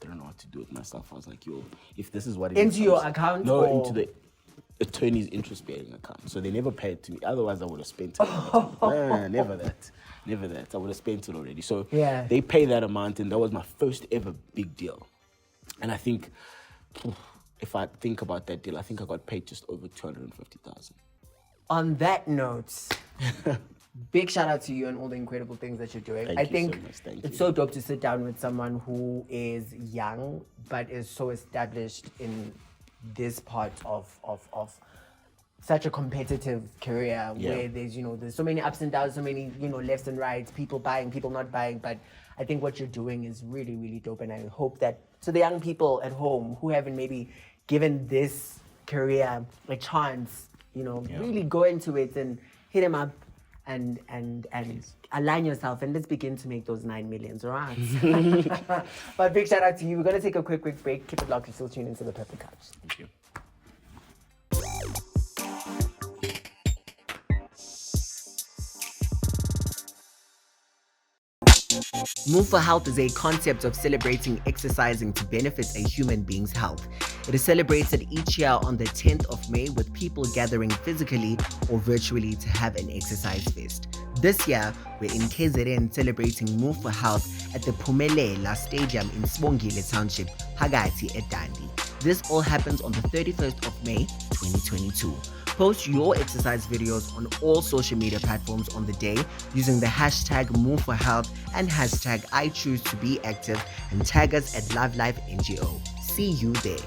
I don't know what to do with myself. I was like, yo, if this is what it is. Into your account? No, or? into the attorney's interest-bearing account. So they never paid to me. Otherwise, I would have spent it. Never that. I would have spent it already. So yeah, they pay that amount, and that was my first ever big deal. And I think, if I think about that deal, I think I got paid just over 250,000. On that note, big shout out to you and all the incredible things that you're doing. I think it's so dope to sit down with someone who is young but is so established in this part of such a competitive career where there's so many ups and downs, so many lefts and rights, people buying, people not buying. But I think what you're doing is really, really dope, and I hope that to the young people at home who haven't maybe given this career a chance, really go into it and hit them up and align yourself, and let's begin to make those 9 millions, all right? But big shout out to you. We're going to take a quick break. Keep it locked. You're still tuned into the Purple Couch. Thank you. Move for Health is a concept of celebrating exercising to benefit a human being's health. It is celebrated each year on the 10th of May with people gathering physically or virtually to have an exercise fest. This year, we're in KZN celebrating Move for Health at the Phumelela Stadium in Sibongile Township, Phakathi eDandi. This all happens on the 31st of May, 2022. Post your exercise videos on all social media platforms on the day using the hashtag Move for Health and hashtag I choose to be active, and tag us at Love Life NGO. See you there.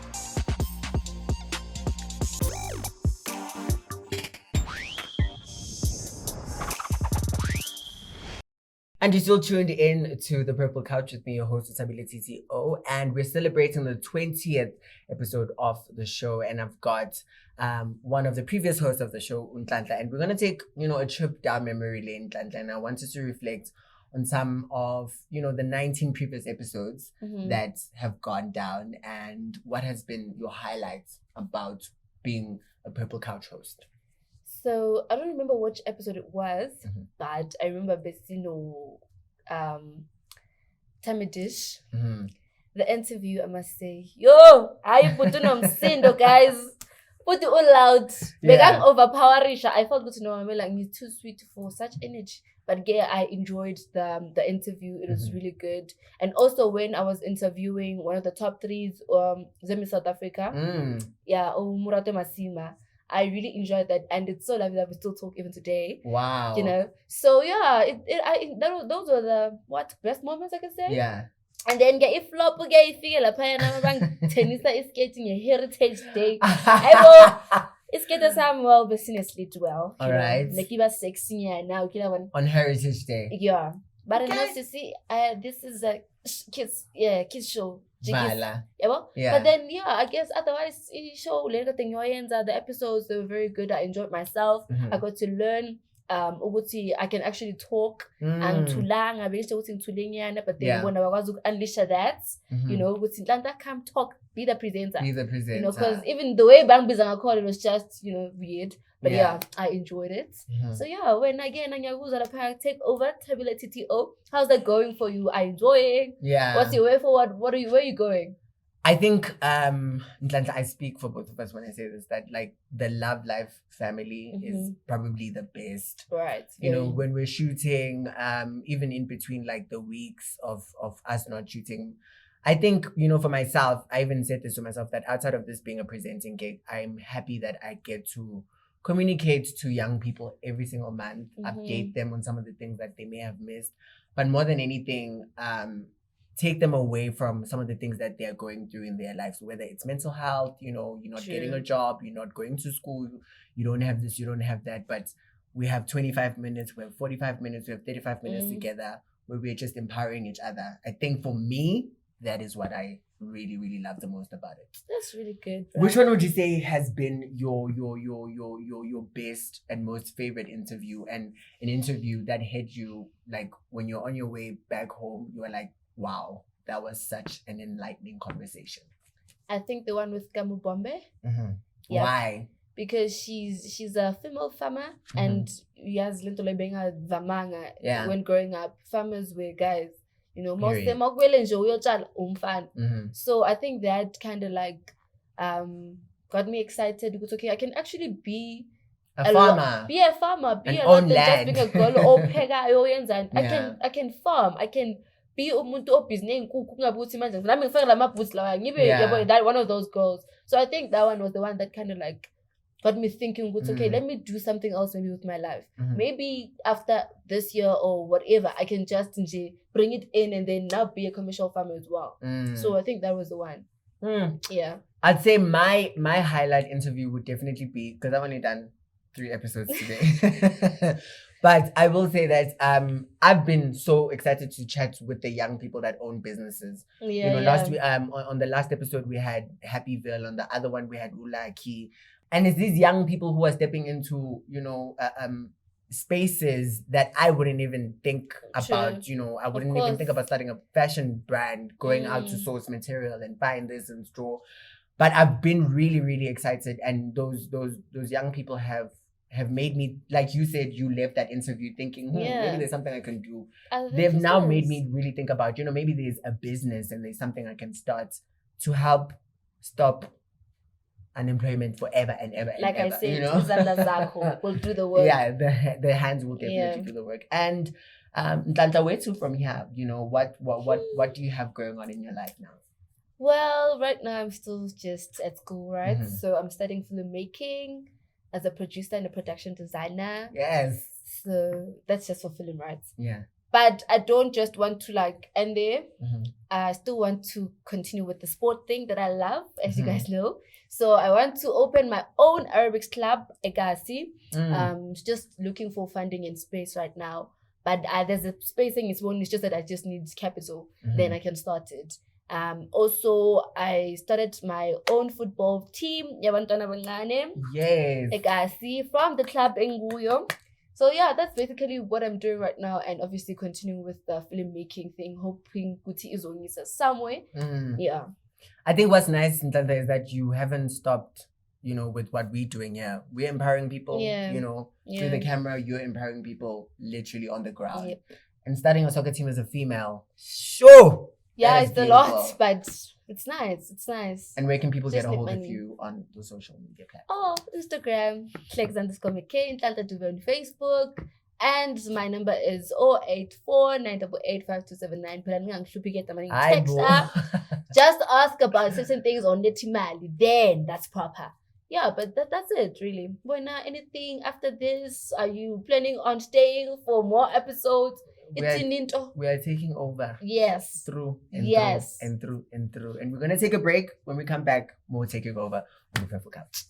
And you're still tuned in to the Purple Couch with me, your host, Thabile TTO, and we're celebrating the 20th episode of the show. And I've got one of the previous hosts of the show, Nhlanhla, and we're going to take, a trip down memory lane, Nhlanhla. And I wanted to reflect on some of, the 19 previous episodes that have gone down, and what has been your highlights about being a Purple Couch host. So I don't remember which episode it was, but I remember Besino Tamidish. The interview, I must say, yo, I put on Msindo, guys. Put it all loud. Begang overpowering. I felt good to know I'm like, you're too sweet for such energy. But yeah, I enjoyed the interview. It was really good. And also when I was interviewing one of the top 3s, Zemi South Africa, Murato Masima, I really enjoyed that, and it's so lovely that we still talk even today. Wow. So yeah, those were the best moments I can say. Yeah. And then if flop if feel like tennis is getting a heritage day. It's get us well, business lit well. All right. Like you sexy now. On Heritage Day. Yeah. But Okay. you see, this is a kids show. Vala. Yeah. But then I guess otherwise show later thing the episodes they were very good. I enjoyed myself. I got to learn I can actually talk and to learn but then when I was unleash that you know Nhlanhla come talk be the presenter you know because even the way Bang Bizanga called it was just you know weird but I enjoyed it so when again Anyaguza take over Thabile TTO how's that going for you? Are you enjoying? What's your way forward? Where are you going? I think Nhlanhla, I speak for both of us when I say this that like the Love Life family is probably the best. Right. You know, when we're shooting, even in between like the weeks of us not shooting, I think, you know, for myself, I even said this to myself that outside of this being a presenting gig, I'm happy that I get to communicate to young people every single month, update them on some of the things that they may have missed. But more than anything, take them away from some of the things that they're going through in their lives, whether it's mental health, you know, you're not getting a job, you're not going to school, you don't have this, you don't have that, but we have 25 minutes, we have 45 minutes, we have 35 minutes together where we're just empowering each other. I think for me, that is what I really, really love the most about it. That's really good. Right? Which one would you say has been your best and most favorite interview, and an interview that hit you like when you're on your way back home, you were like, wow, that was such an enlightening conversation? I think the one with Kamu Bombe. Why? Because she's a female farmer and yes, Lintole Benga Vamanga. When growing up, farmers were guys. You know, most of them are well enjoy So I think that kind of like got me excited because okay, I can actually be a farmer. Be a farmer. Be and a lot own than just land. being a girl or pega. I can farm. I can be umuntu obhizinisi inkukhu kungabuthi manje nami ngifake lamabhoots lawa ngibe that one of those girls. So I think that one was the one that kind of like got me thinking okay, let me do something else maybe with my life. Maybe after this year or whatever I can just bring it in and then now be a commercial farmer as well. So I think that was the one. Yeah, I'd say my highlight interview would definitely be, because I've only done 3 episodes today. But I will say that I've been so excited to chat with the young people that own businesses. Last week, on the last episode we had Happyville, on the other one we had Ulaki, and it's these young people who are stepping into spaces that I wouldn't even think about. You know, I wouldn't even think about starting a fashion brand, going out to source material and buying this and store. But I've been really, really excited, and those young people have made me, like you said, you left that interview thinking, maybe there's something I can do. They've now made me really think about, you know, maybe there's a business and there's something I can start to help stop unemployment forever and ever and like ever. I said, you know? will do the work. Yeah, the hands will definitely do the work. And Nhlanhla, where to from here? You know, what do you have going on in your life now? Well, right now I'm still just at school, right? So I'm studying filmmaking as a producer and a production designer. Yes. So that's just for film, right? Yeah. But I don't just want to like end there. I still want to continue with the sport thing that I love, as you guys know. So I want to open my own aerobics club, Egasi. Just looking for funding in space right now. But there's a spacing is one. It's just that I just need capital. Then I can start it. Also, I started my own football team. Yes. Egasi from the club in Nguyo. So yeah, that's basically what I'm doing right now, and obviously continuing with the filmmaking thing, hoping Kuti is on somewhere. Yeah. I think what's nice, Nhlanhla, is that you haven't stopped, you know, with what we're doing here. We're empowering people, you know, through the camera. You're empowering people literally on the ground. And starting a soccer team as a female, sure. Yeah, it's beautiful. A lot, but it's nice. It's nice. And where can people get a hold of you on the social media platforms? Oh, Instagram, @Nhlanhla_McKay, Nhlanhla Dube on Facebook. And my number is 084-988-5279. But I'm going to get the text up. Just ask about certain things on the Timali. Then that's proper. Yeah, but that's it, really. When anything after this, are you planning on staying for more episodes? We are taking over. Yes. Through and through. And we're going to take a break. When we come back, we'll take it over on the Purple Couch.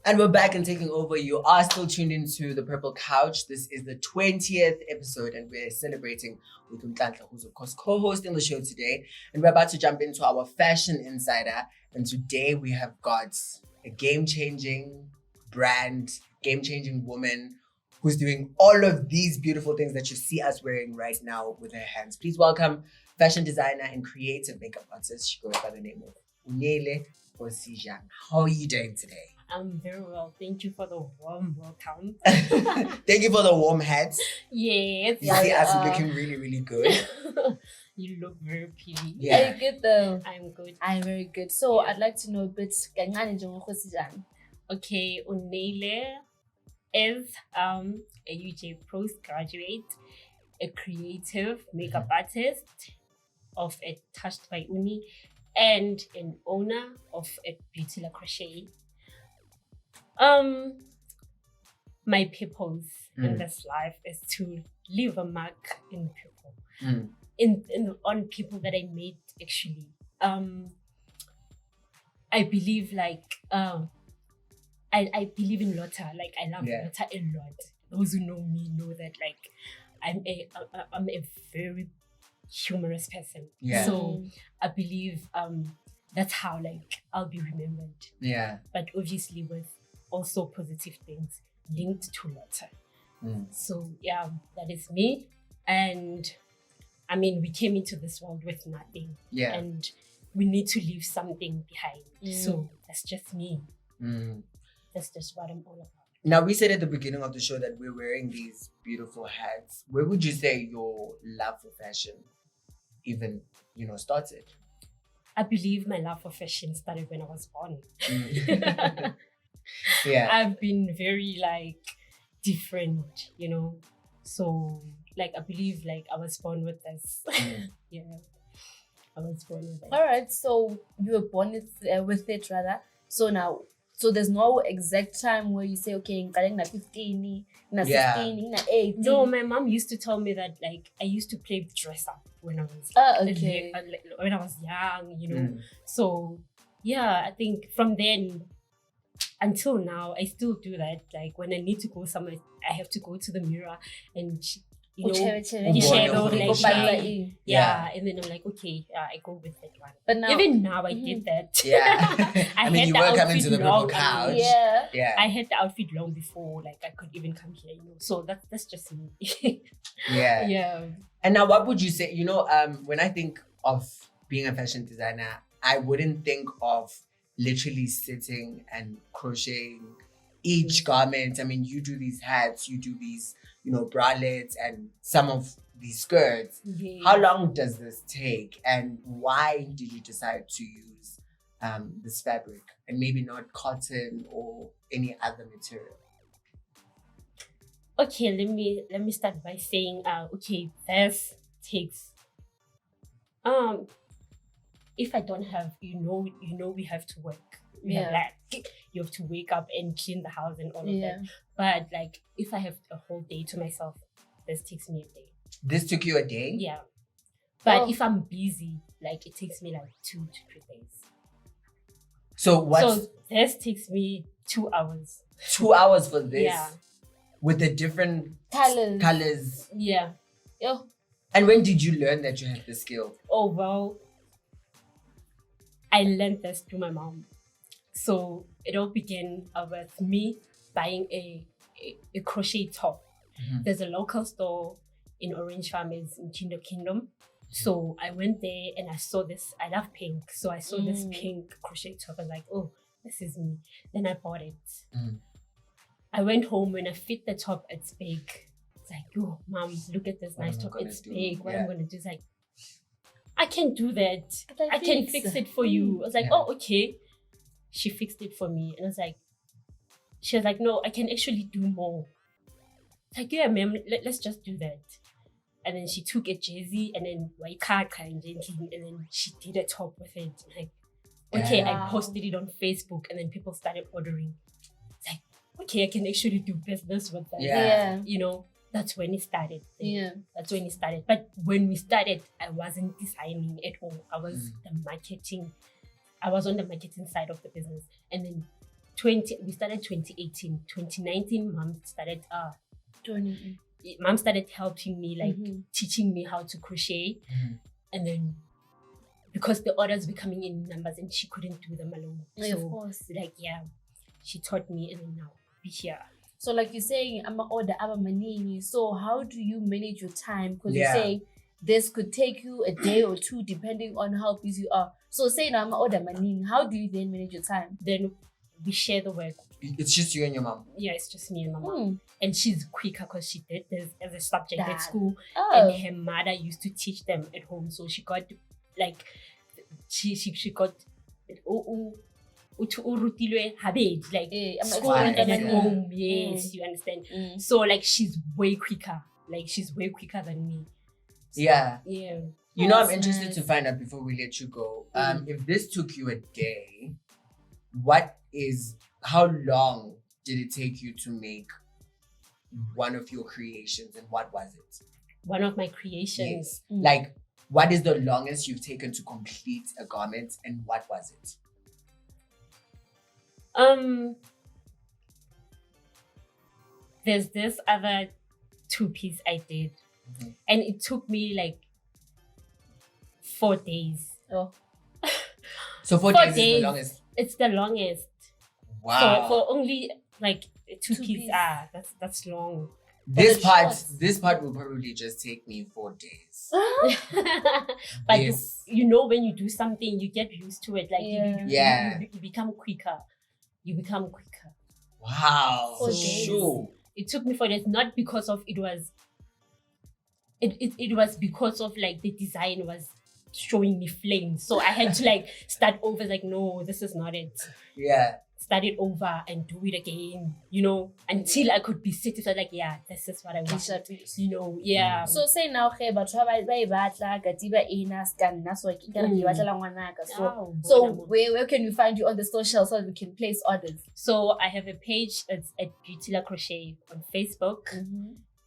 And we're back and taking over. You are still tuned into the Purple Couch. This is the 20th episode, and we're celebrating with Nhlanhla, who's of course co-hosting the show today. And we're about to jump into our fashion insider. And today we have got a game-changing brand, game-changing woman who's doing all of these beautiful things that you see us wearing right now with her hands. Please welcome fashion designer and creative makeup artist. She goes by the name of Onneile Kgosiejang. How are you doing today? I'm very well. Thank you for the warm welcome. Thank you for the warm hats. Yes. You see us looking really, really good. You look very pretty. Yeah. Are you good though? I'm good. I'm very good. So I'd like to know a bit. Okay, Onneile is a UJ postgraduate, a creative makeup artist of a Touched by Uni, and an owner of a Beauty La Crochet. My purpose in this life is to leave a mark in people, on people that I made actually. I believe I believe in Lotta. Like I love Lotta a lot. Those who know me know that like I'm a very humorous person. Yeah. So I believe that's how like I'll be remembered. Yeah. But obviously with also positive things linked to Lotta. So yeah, that is me. And I mean, we came into this world with nothing. Yeah. And we need to leave something behind. So that's just me. That's just what I'm all about. Now, we said at the beginning of the show that we're wearing these beautiful hats. Where would you say your love for fashion even, started? I believe my love for fashion started when I was born. Yeah. I've been very different, So I believe I was born with this. Yeah. I was born with it. All right. So you were born with it rather. So there's no exact time where you say, okay, I'm 15, 16, 18. No, my mom used to tell me that I used to play dress up when I was when I was young, So yeah, I think from then until now, I still do that. Like when I need to go somewhere, I have to go to the mirror and and then I'm like, okay, I go with that one. But now, even now, I did that. Yeah. I mean, you were coming to the Purple Couch. Yeah. I had the outfit long before, I could even come here, So that's just me. Yeah. Yeah. And now, what would you say? When I think of being a fashion designer, I wouldn't think of literally sitting and crocheting each garment. I mean, you do these hats, you do these, bralettes and some of these skirts. Yeah. How long does this take? And why did you decide to use this fabric and maybe not cotton or any other material? Okay, let me start by saying, this takes, if I don't have, we have to work. You have to wake up and clean the house and all of that. But if I have a whole day to myself, this takes me a day. This took you a day? Yeah. But if I'm busy, it takes me 2 to 3 days. So this takes me 2 hours. 2 hours for this? Yeah. With the different colors? Yeah. And when did you learn that you had the skill? Oh, well, I learned this through my mom. So it all began with me buying a crochet top. There's a local store in Orange Farmers in Kingdom. So I went there and I saw this. I love pink. So I saw this pink crochet top. I was like, oh, this is me. Then I bought it. I went home. When I fit the top, it's big. It's like, oh, mom, look at this nice top. It's big. What I'm going to do is I can do that. I can fix it for you. I was like, oh, okay. She fixed it for me. And I was like, she was like, no, I can actually do more. It's like, yeah, ma'am, let's just do that. And then she took a jersey and then and then she did a top with it. Like, okay, I posted it on Facebook and then people started ordering. It's like, okay, I can actually do business with that. Yeah. that's when it started. Yeah. That's when it started. But when we started, I wasn't designing at all. I was the marketing. I was on the marketing side of the business. And then we started 2018. 2019, mom started helping me, like teaching me how to crochet. And then because the orders were coming in numbers and she couldn't do them alone. Yeah, of course. Like, she taught me, and then now we're here. So like you're saying, I'm an order, I'm a manini. So how do you manage your time? Because you're saying this could take you a day or two depending on how busy you are. So say now I'm an order manini. How do you then manage your time? Then we share the work. It's just you and your mom? Yeah, it's just me and my mom. And she's quicker because she did this as a subject at school. Oh. And her mother used to teach them at home. So she got like, she got like school and at home. Yes, you understand. So like she's way quicker. Like she's way quicker than me. So, yeah. You know, I'm interested nice to find out before we let you go. If this took you a day, how long did it take you to make one of your creations, and what was it? One of my creations. Yes. Like, what is the longest you've taken to complete a garment, and what was it? There's this other 2-piece I did, and it took me like 4 days. Oh. So 4 days is the longest? It's the longest. Wow. For only like 2 pieces. That's long. This part will probably just take me 4 days. But you know, when you do something, you get used to it. Like you become quicker. You become quicker. Wow. 4 days. Sure. It took me 4 days, not because of it was because of like the design was showing me flames. So I had to like start over, like, no, this is not it. Yeah. Start it over and do it again, you know, until I could be satisfied, like, this is what I want. You know, So say now, where can we find you on the social so that we can place orders? So I have a page, it's at Beauty La Crochet on Facebook.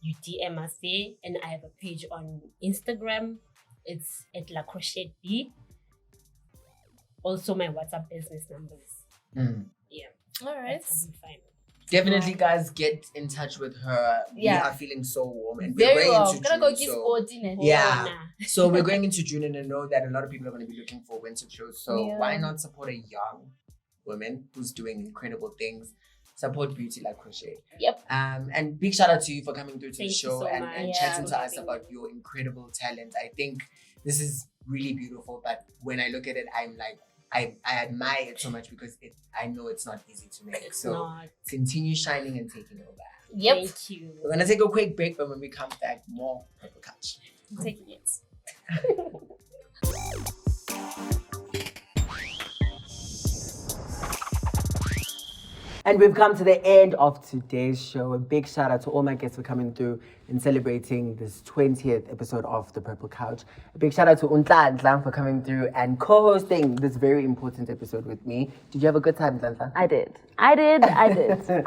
You DM us there, and I have a page on Instagram. It's at La Crochet B. Also my WhatsApp business numbers. All right. Definitely, guys, get in touch with her. We are feeling so warm, and we're going warm. into June. So we're going into June, and I know that a lot of people are going to be looking for winter clothes. So why not support a young woman who's doing incredible things? Support Beauty Like Crochet. Yep. And big shout out to you for coming through to the show so and chatting to us about your incredible talent. I think this is really beautiful, but when I look at it, I'm like, I admire it so much because I know it's not easy to make. Continue shining and taking over. Yep. Thank you. We're going to take a quick break, but when we come back, more Purple Couch. Taking it. And we've come to the end of today's show. A big shout out to all my guests for coming through and celebrating this 20th episode of The Purple Couch. A big shout out to Nhlanhla for coming through and co-hosting this very important episode with me. Did you have a good time, Nhlanhla? I did. I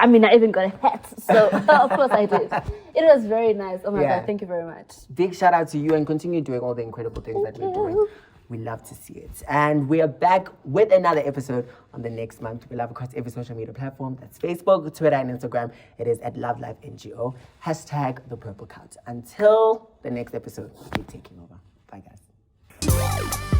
mean, I even got a hat, so of course I did. It was very nice. Oh my God, thank you very much. Big shout out to you, and continue doing all the incredible things that we're doing. We love to see it. And we are back with another episode on the next month. We love across every social media platform. That's Facebook, Twitter, and Instagram. It is at LoveLifeNGO. # The Purple Couch. Until the next episode, we'll be taking over. Bye, guys.